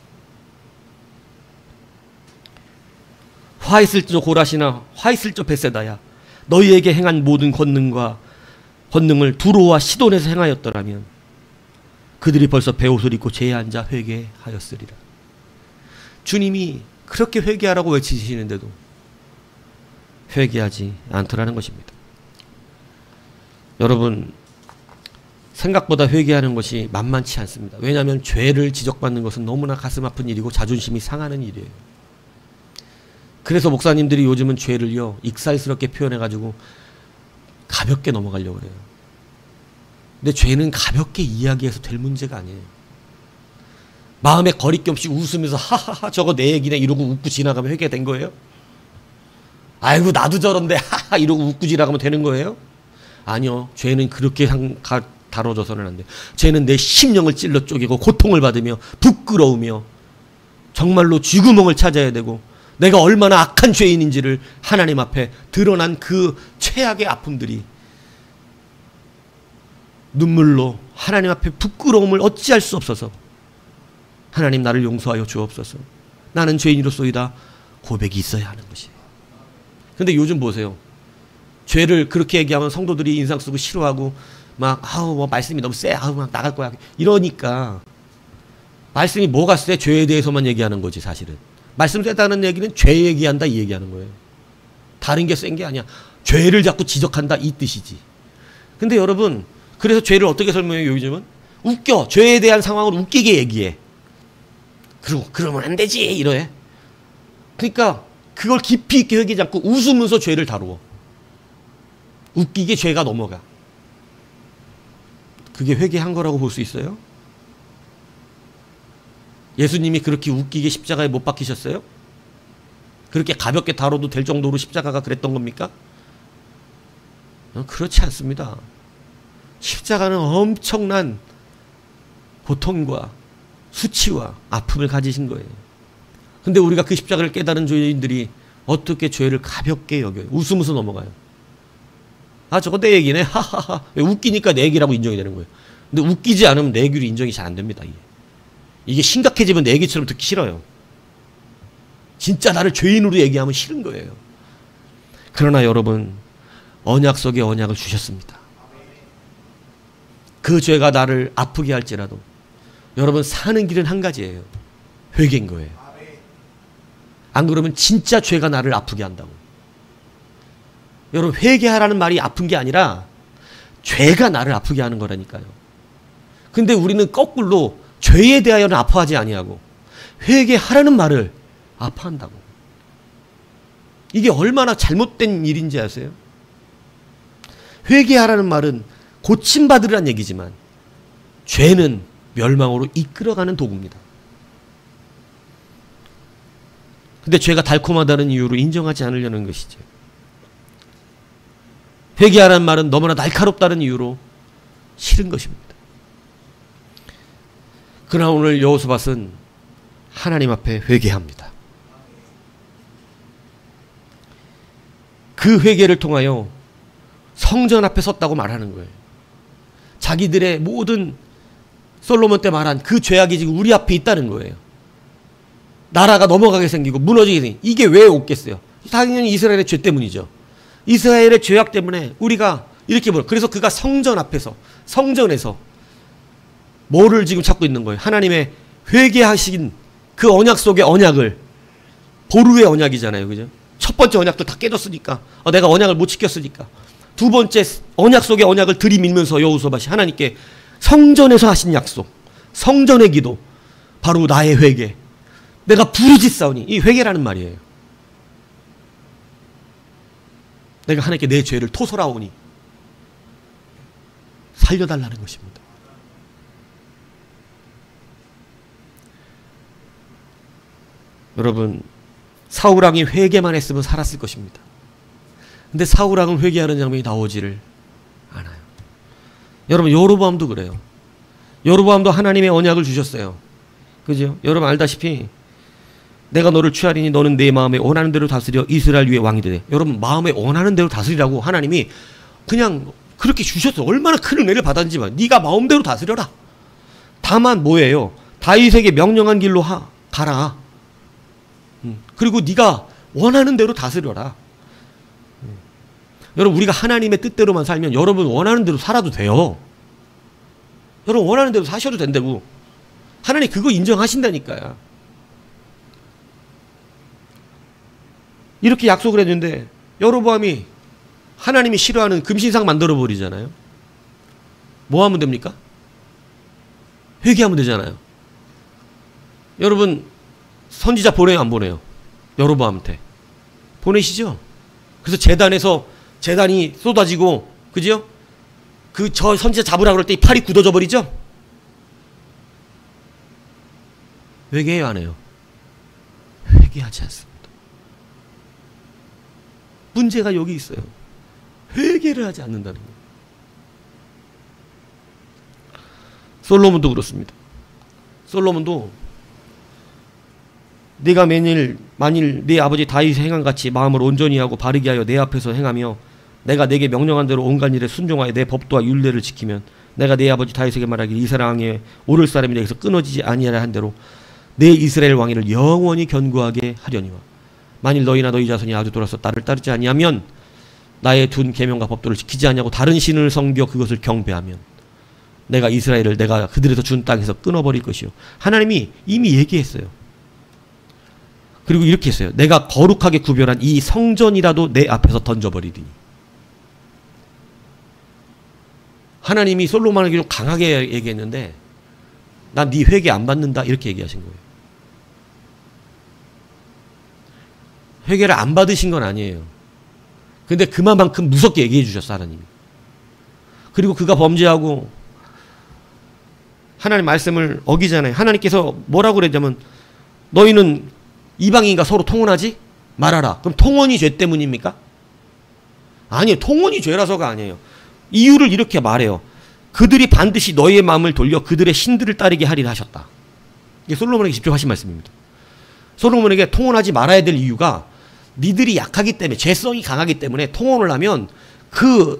화 있을저 고라시나 화 있을저 베세다야, 너희에게 행한 모든 권능을 두로와 시돈에서 행하였더라면 그들이 벌써 베옷을 입고 제에 앉아 회개하였으리라. 주님이 그렇게 회개하라고 외치시는데도 회개하지 않더라는 것입니다. 여러분, 생각보다 회개하는 것이 만만치 않습니다. 왜냐하면 죄를 지적받는 것은 너무나 가슴 아픈 일이고 자존심이 상하는 일이에요. 그래서 목사님들이 요즘은 죄를요, 익살스럽게 표현해가지고 가볍게 넘어가려고 그래요. 근데 죄는 가볍게 이야기해서 될 문제가 아니에요. 마음에 거리낌 없이 웃으면서 하하하 저거 내 얘기네 이러고 웃고 지나가면 회개된 거예요? 아이고 나도 저런데 하하 이러고 웃고 지나가면 되는 거예요? 아니요. 죄는 그렇게 다뤄져서는 안 돼요. 죄는 내 심령을 찔러 쪼개고 고통을 받으며 부끄러우며 정말로 쥐구멍을 찾아야 되고, 내가 얼마나 악한 죄인인지를 하나님 앞에 드러난 그 최악의 아픔들이 눈물로 하나님 앞에 부끄러움을 어찌할 수 없어서 하나님 나를 용서하여 주옵소서, 나는 죄인이로소이다 고백이 있어야 하는 것이에요. 근데 요즘 보세요. 죄를 그렇게 얘기하면 성도들이 인상 쓰고 싫어하고 막 아우 뭐 말씀이 너무 세, 아우 막 나갈 거야 이러니까, 말씀이 뭐가 세? 죄에 대해서만 얘기하는 거지. 사실은 말씀 세다는 얘기는 죄 얘기한다 이 얘기하는 거예요. 다른 게 센 게 아니야. 죄를 자꾸 지적한다 이 뜻이지. 근데 여러분, 그래서 죄를 어떻게 설명해요? 요즘은 웃겨. 죄에 대한 상황을 웃기게 얘기해. 그리고 그러면 안 되지 이래. 그러니까 그걸 깊이 있게 회개하지 않고 웃으면서 죄를 다루어. 웃기게 죄가 넘어가. 그게 회개한 거라고 볼 수 있어요? 예수님이 그렇게 웃기게 십자가에 못 박히셨어요? 그렇게 가볍게 다뤄도 될 정도로 십자가가 그랬던 겁니까? 그렇지 않습니다. 십자가는 엄청난 고통과 수치와 아픔을 가지신 거예요. 근데 우리가 그 십자가를 깨달은 죄인들이 어떻게 죄를 가볍게 여겨요? 웃으면서 넘어가요. 아 저거 내 얘기네 하하하. 웃기니까 내 얘기라고 인정이 되는 거예요. 근데 웃기지 않으면 내 얘기로 인정이 잘 안 됩니다. 이게 심각해지면 내 얘기처럼 듣기 싫어요. 진짜 나를 죄인으로 얘기하면 싫은 거예요. 그러나 여러분, 언약 속에 언약을 주셨습니다. 그 죄가 나를 아프게 할지라도 여러분, 사는 길은 한 가지예요. 회개인 거예요. 안 그러면 진짜 죄가 나를 아프게 한다고. 여러분, 회개하라는 말이 아픈 게 아니라 죄가 나를 아프게 하는 거라니까요. 근데 우리는 거꾸로 죄에 대하여는 아파하지 아니하고 회개하라는 말을 아파한다고. 이게 얼마나 잘못된 일인지 아세요? 회개하라는 말은 고침받으라는 얘기지만 죄는 멸망으로 이끌어가는 도구입니다. 근데 죄가 달콤하다는 이유로 인정하지 않으려는 것이죠. 회개하라는 말은 너무나 날카롭다는 이유로 싫은 것입니다. 그러나 오늘 여호사밧은 하나님 앞에 회개합니다. 그 회개를 통하여 성전 앞에 섰다고 말하는 거예요. 자기들의 모든 솔로몬 때 말한 그 죄악이 지금 우리 앞에 있다는 거예요. 나라가 넘어가게 생기고 무너지게 생기고. 이게 왜 없겠어요? 당연히 이스라엘의 죄 때문이죠. 이스라엘의 죄악 때문에 우리가 이렇게 보여. 그래서 그가 성전 앞에서, 성전에서 뭐를 지금 찾고 있는 거예요? 하나님의 회개하신 그 언약 속의 언약을, 보루의 언약이잖아요. 그죠? 첫 번째 언약도 다 깨졌으니까, 내가 언약을 못 지켰으니까. 두 번째 언약 속의 언약을 들이밀면서 여호사밧이 하나님께 성전에서 하신 약속, 성전의 기도, 바로 나의 회개. 내가 부르짖사오니, 이 회개라는 말이에요. 내가 하나님께 내 죄를 토설하오니 살려달라는 것입니다. 여러분, 사울왕이 회개만 했으면 살았을 것입니다. 근데 사울왕은 회개하는 장면이 나오지를 않아요. 여러분, 여로보암도 그래요. 여로보암도 하나님의 언약을 주셨어요. 그죠? 여러분 알다시피 내가 너를 취하리니 너는 내 마음에 원하는 대로 다스려 이스라엘 위에 왕이 되네. 여러분, 마음에 원하는 대로 다스리라고 하나님이 그냥 그렇게 주셨어. 얼마나 큰 은혜를 받았는지만. 네가 마음대로 다스려라. 다만 뭐예요? 다윗에게 명령한 길로 가라. 그리고 네가 원하는 대로 다스려라. 여러분, 우리가 하나님의 뜻대로만 살면 여러분 원하는 대로 살아도 돼요. 여러분 원하는 대로 사셔도 된다고. 하나님 그거 인정하신다니까요. 이렇게 약속을 했는데 여로보암이 하나님이 싫어하는 금신상 만들어 버리잖아요. 뭐 하면 됩니까? 회개하면 되잖아요. 여러분 선지자 보내요, 안 보내요? 여로보암한테 보내시죠. 그래서 재단이 쏟아지고, 그죠? 저 선지자 잡으라 그럴 때 이 팔이 굳어져 버리죠. 회개해요, 안 해요? 회개하지 않습니다. 문제가 여기 있어요. 회개를 하지 않는다는 거예요. 솔로몬도 그렇습니다. 솔로몬도 네가 만일 네 아버지 다윗의 행한 같이 마음을 온전히 하고 바르게 하여 내 앞에서 행하며 내가 내게 명령한 대로 온갖 일에 순종하여 내 법도와 율례를 지키면 내가 내 아버지 다윗에게 말하길 이스라엘 왕에 오를 사람이 내게서 끊어지지 아니하라 한 대로 내 이스라엘 왕위를 영원히 견고하게 하려니와 만일 너희나 너희 자손이 아주 돌아서 나를 따르지 아니하면 나의 둔 계명과 법도를 지키지 아니하고 다른 신을 섬겨 그것을 경배하면 내가 이스라엘을 내가 그들에서 준 땅에서 끊어버릴 것이요. 하나님이 이미 얘기했어요. 그리고 이렇게 했어요. 내가 거룩하게 구별한 이 성전이라도 내 앞에서 던져버리리니. 하나님이 솔로몬에게 좀 강하게 얘기했는데 난 네 회개 안 받는다 이렇게 얘기하신 거예요. 회개를 안 받으신 건 아니에요. 근데 그만큼 무섭게 얘기해 주셨어, 하나님이. 그리고 그가 범죄하고 하나님 말씀을 어기잖아요. 하나님께서 뭐라고 그랬냐면 너희는 이방인과 서로 통혼하지 말아라. 그럼 통혼이 죄 때문입니까? 아니에요. 통혼이 죄라서가 아니에요. 이유를 이렇게 말해요. 그들이 반드시 너희의 마음을 돌려 그들의 신들을 따르게 하리라 하셨다. 이게 솔로몬에게 직접 하신 말씀입니다. 솔로몬에게 통혼하지 말아야 될 이유가 니들이 약하기 때문에, 죄성이 강하기 때문에 통혼을 하면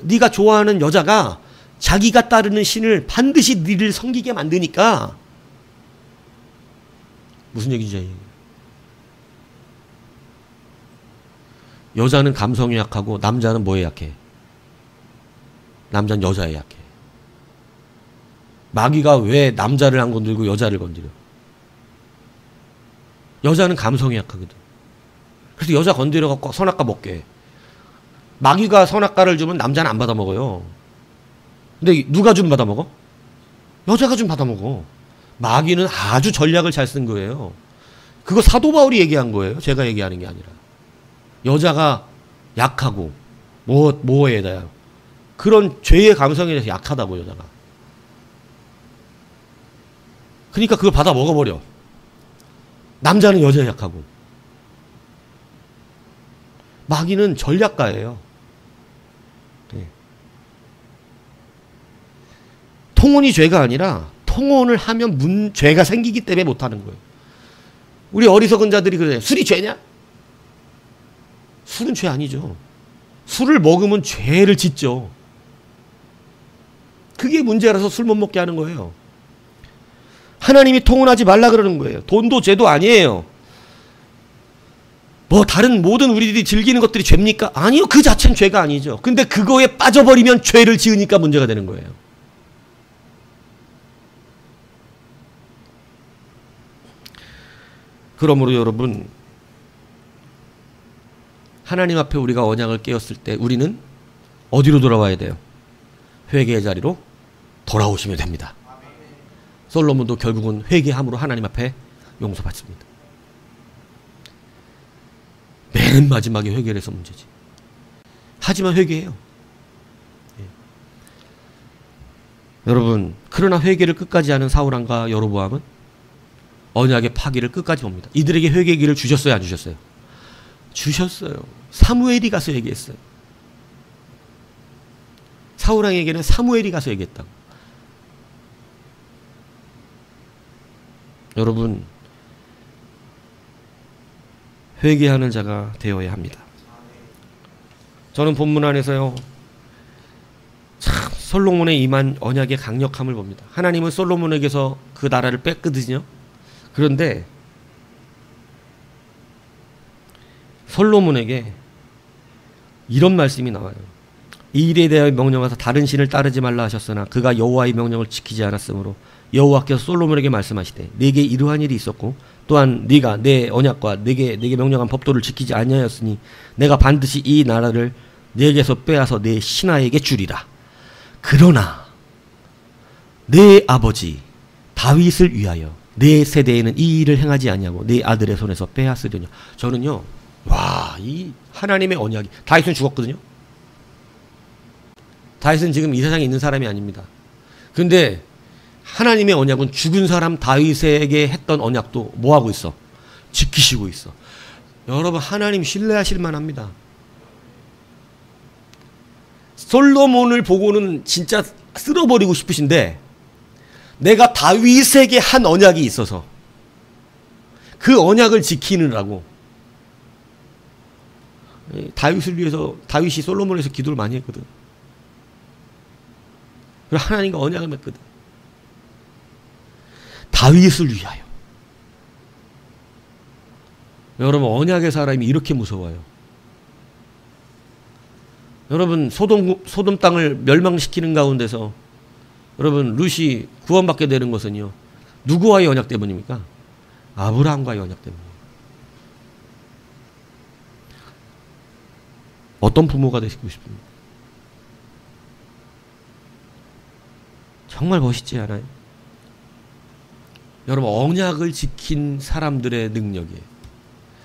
네가 좋아하는 여자가 자기가 따르는 신을 반드시 니를 섬기게 만드니까. 무슨 얘기인지. 여자는 감성이 약하고 남자는 뭐에 약해? 남자는 여자에 약해. 마귀가 왜 남자를 안 건들고 여자를 건드려? 여자는 감성이 약하거든. 그래서 여자 건드려갖고 선악과 먹게 해. 마귀가 선악과를 주면 남자는 안 받아먹어요. 근데 누가 좀 받아먹어? 여자가 좀 받아먹어. 마귀는 아주 전략을 잘 쓴 거예요. 그거 사도 바울이 얘기한 거예요. 제가 얘기하는 게 아니라. 여자가 약하고 뭐에다요? 그런 죄의 감성에 대해서 약하다고, 여자가. 그러니까 그걸 받아 먹어버려. 남자는 여자에 약하고. 마귀는 전략가예요. 네. 통혼이 죄가 아니라 통혼을 하면 죄가 생기기 때문에 못하는 거예요. 우리 어리석은 자들이 그래요. 술이 죄냐? 술은 죄 아니죠. 술을 먹으면 죄를 짓죠. 그게 문제라서 술 못 먹게 하는 거예요. 하나님이 통혼하지 말라 그러는 거예요. 돈도 죄도 아니에요. 다른 모든 우리들이 즐기는 것들이 죄입니까? 아니요. 그 자체는 죄가 아니죠. 근데 그거에 빠져버리면 죄를 지으니까 문제가 되는 거예요. 그러므로 여러분, 하나님 앞에 우리가 언약을 깨었을 때 우리는 어디로 돌아와야 돼요? 회개의 자리로 돌아오시면 됩니다. 솔로몬도 결국은 회개함으로 하나님 앞에 용서받습니다. 맨 마지막에 회개를 해서 문제지. 하지만 회개해요. 예. 여러분, 그러나 회개를 끝까지 하는 사울왕과 여로보암은 언약의 파기를 끝까지 봅니다. 이들에게 회개의 길을 주셨어요, 안 주셨어요? 주셨어요. 사무엘이 가서 얘기했어요. 사울왕에게는 사무엘이 가서 얘기했다고. 여러분, 회개하는 자가 되어야 합니다. 저는 본문 안에서요, 참 솔로몬에 임한 언약의 강력함을 봅니다. 하나님은 솔로몬에게서 그 나라를 뺐거든요. 그런데 솔로몬에게 이런 말씀이 나와요. 이 일에 대하여 명령하사 다른 신을 따르지 말라 하셨으나 그가 여호와의 명령을 지키지 않았으므로 여호와께서 솔로몬에게 말씀하시되 네게 이러한 일이 있었고 또한 네가 내 언약과 내게 명령한 법도를 지키지 아니하였으니 내가 반드시 이 나라를 네게서 빼앗아 내 신하에게 주리라. 그러나 내 아버지 다윗을 위하여 내 세대에는 이 일을 행하지 아니하고 내 아들의 손에서 빼앗으려냐. 저는요, 와, 이 하나님의 언약이, 다윗은 죽었거든요. 다윗은 지금 이 세상에 있는 사람이 아닙니다. 그런데 하나님의 언약은 죽은 사람 다윗에게 했던 언약도 뭐하고 있어? 지키시고 있어. 여러분, 하나님 신뢰하실 만합니다. 솔로몬을 보고는 진짜 쓸어버리고 싶으신데 내가 다윗에게 한 언약이 있어서 그 언약을 지키느라고 다윗을 위해서, 다윗이 솔로몬을 위해서 기도를 많이 했거든. 그리고 하나님과 언약을 맺거든. 다윗을 위하여. 여러분, 언약의 사람이 이렇게 무서워요. 여러분, 소돔 땅을 멸망시키는 가운데서 여러분, 룻이 구원받게 되는 것은요, 누구와의 언약 때문입니까? 아브라함과의 언약 때문이에요. 어떤 부모가 되시고 싶습니까? 정말 멋있지 않아요? 여러분, 언약을 지킨 사람들의 능력이에요.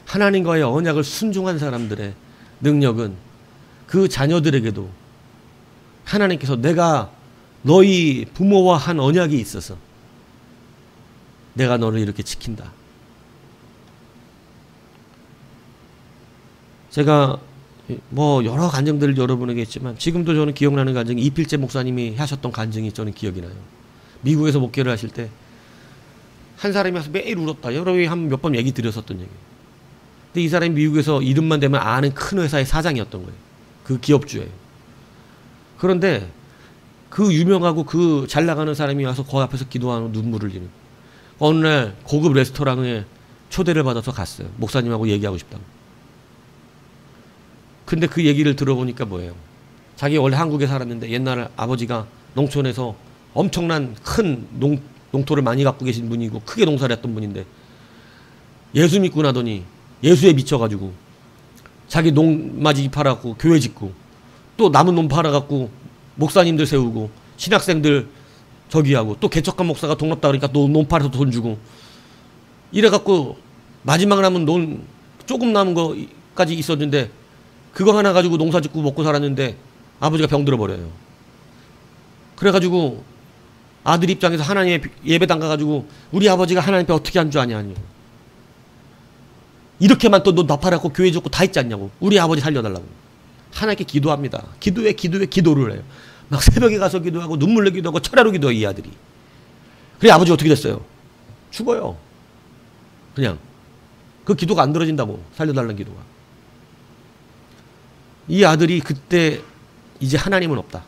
하나님과의 언약을 순종한 사람들의 능력은 그 자녀들에게도 하나님께서 내가 너희 부모와 한 언약이 있어서 내가 너를 이렇게 지킨다. 제가 뭐 여러 간증들을 여러분에게 했지만 지금도 저는 기억나는 간증이 이필재 목사님이 하셨던 간증이 저는 기억이 나요. 미국에서 목회를 하실 때 한 사람이 와서 매일 울었다. 여러분이 한 몇 번 얘기 드렸었던 얘기예요. 근데 이 사람이 미국에서 이름만 대면 아는 큰 회사의 사장이었던 거예요. 그 기업주예요. 그런데 그 유명하고 그 잘 나가는 사람이 와서 거기 앞에서 기도하는 눈물을 흘리는. 어느 날 고급 레스토랑에 초대를 받아서 갔어요. 목사님하고 얘기하고 싶다고. 근데 그 얘기를 들어보니까 뭐예요? 자기 원래 한국에 살았는데 옛날 아버지가 농촌에서 엄청난 큰 농토를 많이 갖고 계신 분이고 크게 농사를 했던 분인데 예수 믿고 나더니 예수에 미쳐가지고 자기 농마지 팔아갖고 교회 짓고 또 남은 놈 팔아갖고 목사님들 세우고 신학생들 저기 하고 또 개척한 목사가 돈 없다 그러니까 또 논 팔아서 돈 주고 이래갖고 마지막 남은 논 조금 남은 거까지 있었는데 그거 하나 가지고 농사 짓고 먹고 살았는데 아버지가 병들어 버려요. 그래가지고 아들 입장에서 하나님의 예배당 가가지고 우리 아버지가 하나님 앞에 어떻게 한 줄 아냐. 이렇게만 또 너 나팔하고 교회 짓고 다 있지 않냐고. 우리 아버지 살려달라고. 하나님께 기도합니다. 기도를 해요. 막 새벽에 가서 기도하고 눈물로 기도하고 철야로 기도해요. 이 아들이. 그래 아버지 어떻게 됐어요? 죽어요. 그냥. 그 기도가 안 들어진다고. 살려달라는 기도가. 이 아들이 그때 이제 하나님은 없다.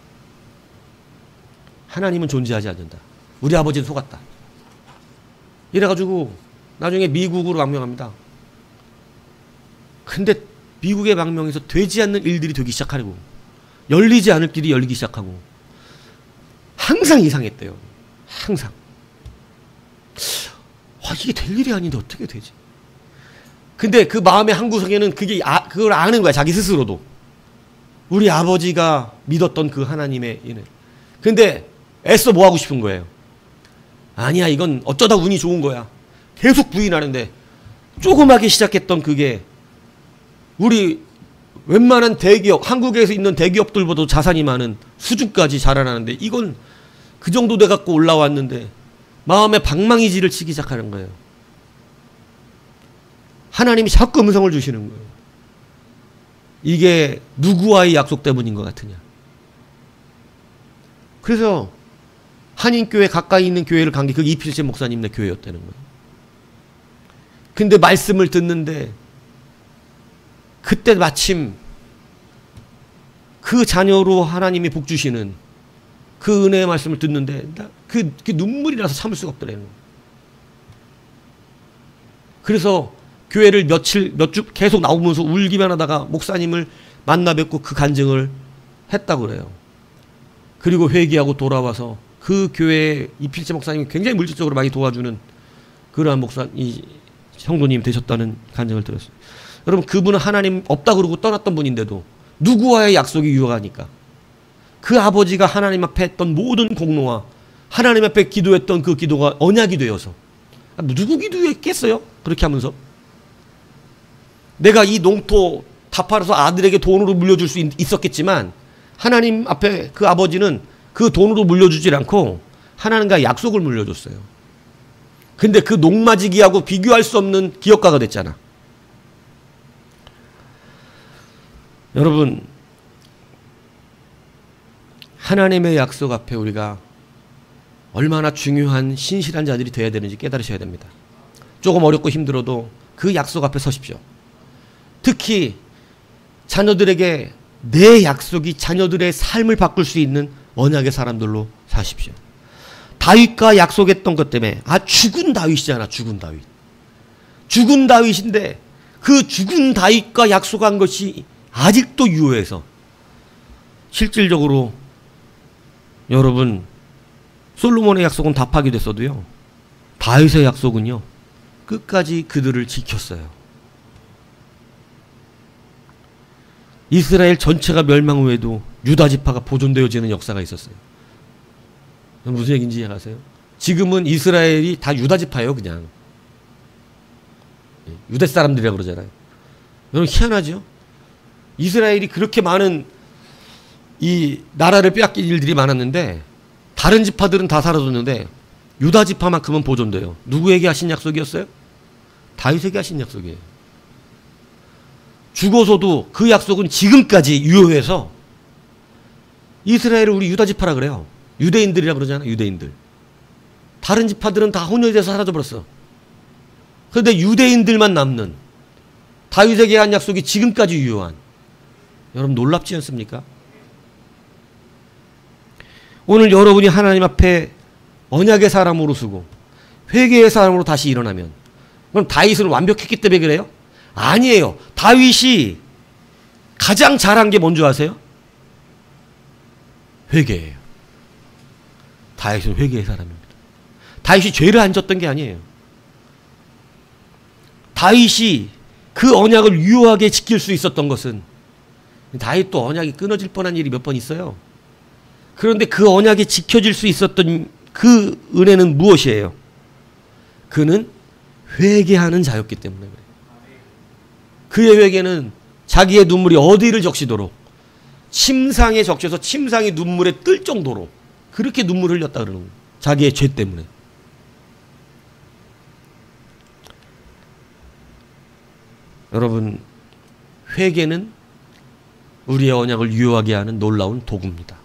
하나님은 존재하지 않는다. 우리 아버지는 속았다. 이래가지고 나중에 미국으로 망명합니다. 근데 미국의 망명에서 되지 않는 일들이 되기 시작하고 열리지 않을 길이 열리기 시작하고 항상 이상했대요. 항상. 이게 될 일이 아닌데 어떻게 되지? 근데 그 마음의 한구석에는 그걸 아는 거야. 자기 스스로도. 우리 아버지가 믿었던 그 하나님의 이는. 근데 애써 뭐 하고 싶은 거예요? 아니야, 이건 어쩌다 운이 좋은 거야. 계속 부인하는데 조그맣게 시작했던 그게 우리 웬만한 대기업, 한국에서 있는 대기업들보다 자산이 많은 수준까지 자라나는데 이건 그 정도 돼갖고 올라왔는데 마음에 방망이질을 치기 시작하는 거예요. 하나님이 자꾸 음성을 주시는 거예요. 이게 누구와의 약속 때문인 것 같으냐. 그래서 한인교회 가까이 있는 교회를 간 게 그 이필재 목사님네 교회였다는 거예요. 근데 말씀을 듣는데 그때 마침 그 자녀로 하나님이 복 주시는 그 은혜의 말씀을 듣는데 그 눈물이 나서 참을 수가 없더래요. 그래서 교회를 몇 주 계속 나오면서 울기만 하다가 목사님을 만나 뵙고 그 간증을 했다고 그래요. 그리고 회개하고 돌아와서 그 교회에 이필재 목사님이 굉장히 물질적으로 많이 도와주는 그러한 이 성도님 되셨다는 간증을 들었어요. 여러분, 그분은 하나님 없다 그러고 떠났던 분인데도 누구와의 약속이 유효하니까 그 아버지가 하나님 앞에 했던 모든 공로와 하나님 앞에 기도했던 그 기도가 언약이 되어서 누구 기도했겠어요? 그렇게 하면서 내가 이 농토 다 팔아서 아들에게 돈으로 물려줄 수 있었겠지만 하나님 앞에 그 아버지는 그 돈으로 물려주질 않고 하나님과 약속을 물려줬어요. 근데 그 농마지기하고 비교할 수 없는 기업가가 됐잖아. 여러분, 하나님의 약속 앞에 우리가 얼마나 중요한 신실한 자들이 되어야 되는지 깨달으셔야 됩니다. 조금 어렵고 힘들어도 그 약속 앞에 서십시오. 특히 자녀들에게 내 약속이 자녀들의 삶을 바꿀 수 있는 언약의 사람들로 사십시오. 다윗과 약속했던 것 때문에 죽은 다윗이잖아. 죽은 다윗. 죽은 다윗인데 그 죽은 다윗과 약속한 것이 아직도 유효해서 실질적으로 여러분 솔로몬의 약속은 다 파기됐어도요 다윗의 약속은요 끝까지 그들을 지켰어요. 이스라엘 전체가 멸망 후에도 유다 지파가 보존되어지는 역사가 있었어요. 무슨 얘기인지 아세요? 지금은 이스라엘이 다 유다 지파예요. 그냥 유대 사람들이라고 그러잖아요. 여러분 희한하죠? 이스라엘이 그렇게 많은 이 나라를 빼앗길 일들이 많았는데 다른 지파들은 다 사라졌는데 유다 지파만큼은 보존돼요. 누구에게 하신 약속이었어요? 다윗에게 하신 약속이에요. 죽어서도 그 약속은 지금까지 유효해서 이스라엘을 우리 유다 지파라 그래요. 유대인들이라 그러잖아요. 유대인들. 다른 지파들은 다 혼혈돼서 사라져버렸어. 그런데 유대인들만 남는 다윗에게 한 약속이 지금까지 유효한, 여러분 놀랍지 않습니까? 오늘 여러분이 하나님 앞에 언약의 사람으로 서고 회개의 사람으로 다시 일어나면 그럼 다윗은 완벽했기 때문에 그래요? 아니에요. 다윗이 가장 잘한 게 뭔지 아세요? 회개예요. 다윗은 회개의 사람입니다. 다윗이 죄를 안 졌던 게 아니에요. 다윗이 그 언약을 유효하게 지킬 수 있었던 것은 다윗도 언약이 끊어질 뻔한 일이 몇 번 있어요. 그런데 그 언약이 지켜질 수 있었던 그 은혜는 무엇이에요? 그는 회개하는 자였기 때문에 그래요. 그의 회개는 자기의 눈물이 어디를 적시도록 침상에 적셔서 침상이 눈물에 뜰 정도로 그렇게 눈물을 흘렸다 그러는 거예요. 자기의 죄 때문에. 여러분, 회개는 우리의 언약을 유효하게 하는 놀라운 도구입니다.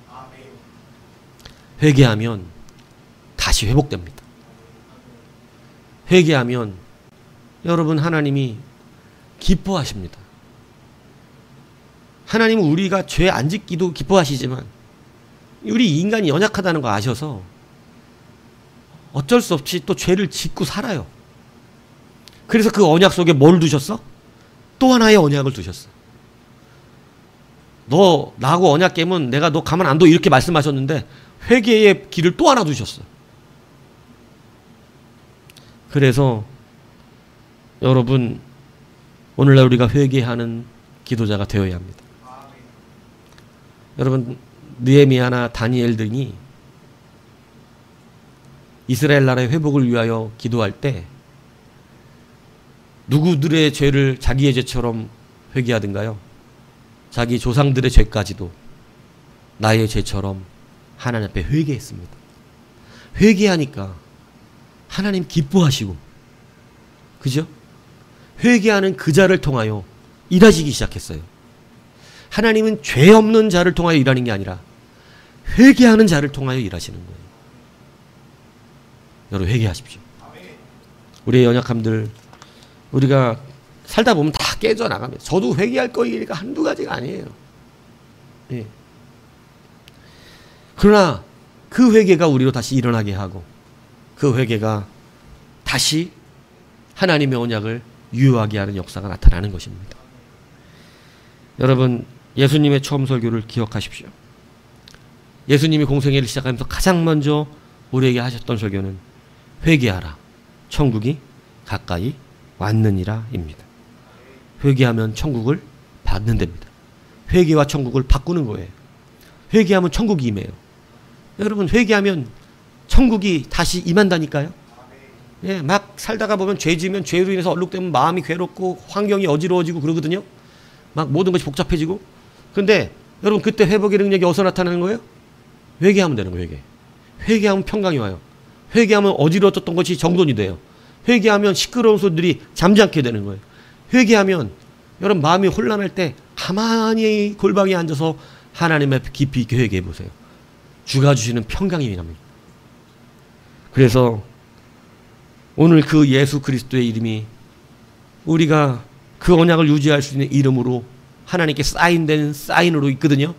회개하면 다시 회복됩니다. 회개하면 여러분 하나님이 기뻐하십니다. 하나님은 우리가 죄 안 짓기도 기뻐하시지만 우리 인간이 연약하다는 거 아셔서 어쩔 수 없이 또 죄를 짓고 살아요. 그래서 그 언약 속에 뭘 두셨어? 또 하나의 언약을 두셨어. 너 나하고 언약 깨면 내가 너 가만 안 둬 이렇게 말씀하셨는데 회개의 길을 또 하나 두셨어. 그래서 여러분 오늘날 우리가 회개하는 기도자가 되어야 합니다. 여러분 느헤미야나 다니엘 등이 이스라엘 나라의 회복을 위하여 기도할 때 누구들의 죄를 자기의 죄처럼 회개하든가요? 자기 조상들의 죄까지도 나의 죄처럼 하나님 앞에 회개했습니다. 회개하니까 하나님 기뻐하시고, 그죠? 회개하는 그 자를 통하여 일하시기 시작했어요. 하나님은 죄 없는 자를 통하여 일하는 게 아니라 회개하는 자를 통하여 일하시는 거예요. 여러분 회개하십시오. 우리의 연약함들 우리가 살다 보면 다 깨져나갑니다. 저도 회개할 거니까 한두 가지가 아니에요. 예. 그러나 그 회개가 우리로 다시 일어나게 하고 그 회개가 다시 하나님의 언약을 유효하게 하는 역사가 나타나는 것입니다. 여러분 예수님의 처음 설교를 기억하십시오. 예수님이 공생애를 시작하면서 가장 먼저 우리에게 하셨던 설교는 회개하라 천국이 가까이 왔느니라 입니다. 회개하면 천국을 받는 데입니다. 회개와 천국을 바꾸는 거예요. 회개하면 천국이 임해요. 여러분 회개하면 천국이 다시 임한다니까요. 예, 막 살다가 보면 죄 지으면 죄로 인해서 얼룩되면 마음이 괴롭고 환경이 어지러워지고 그러거든요. 막 모든 것이 복잡해지고. 그런데 여러분 그때 회복의 능력이 어디서 나타나는 거예요? 회개하면 되는 거예요. 회개하면 평강이 와요. 회개하면 어지러웠던 것이 정돈이 돼요. 회개하면 시끄러운 소리들이 잠잠게 되는 거예요. 회개하면 여러분 마음이 혼란할 때 가만히 골방에 앉아서 하나님 앞에 깊이 있게 회개해 보세요. 주가 주시는 평강이 납니다. 그래서 오늘 그 예수 그리스도의 이름이 우리가 그 언약을 유지할 수 있는 이름으로 하나님께 사인된 사인으로 있거든요.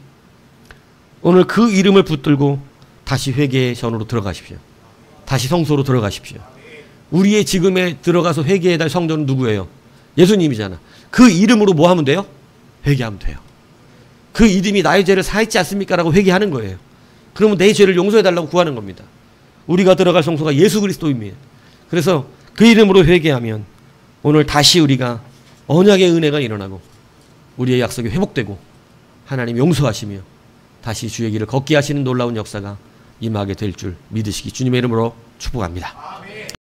오늘 그 이름을 붙들고 다시 회개의 전으로 들어가십시오. 다시 성소로 들어가십시오. 우리의 지금에 들어가서 회개해야 될 성전은 누구예요? 예수님이잖아. 그 이름으로 뭐 하면 돼요? 회개하면 돼요. 그 이름이 나의 죄를 사했지 않습니까? 라고 회개하는 거예요. 그러면 내 죄를 용서해달라고 구하는 겁니다. 우리가 들어갈 성소가 예수 그리스도입니다. 그래서 그 이름으로 회개하면 오늘 다시 우리가 언약의 은혜가 일어나고 우리의 약속이 회복되고 하나님 용서하시며 다시 주의 길을 걷게 하시는 놀라운 역사가 임하게 될 줄 믿으시기 주님의 이름으로 축복합니다.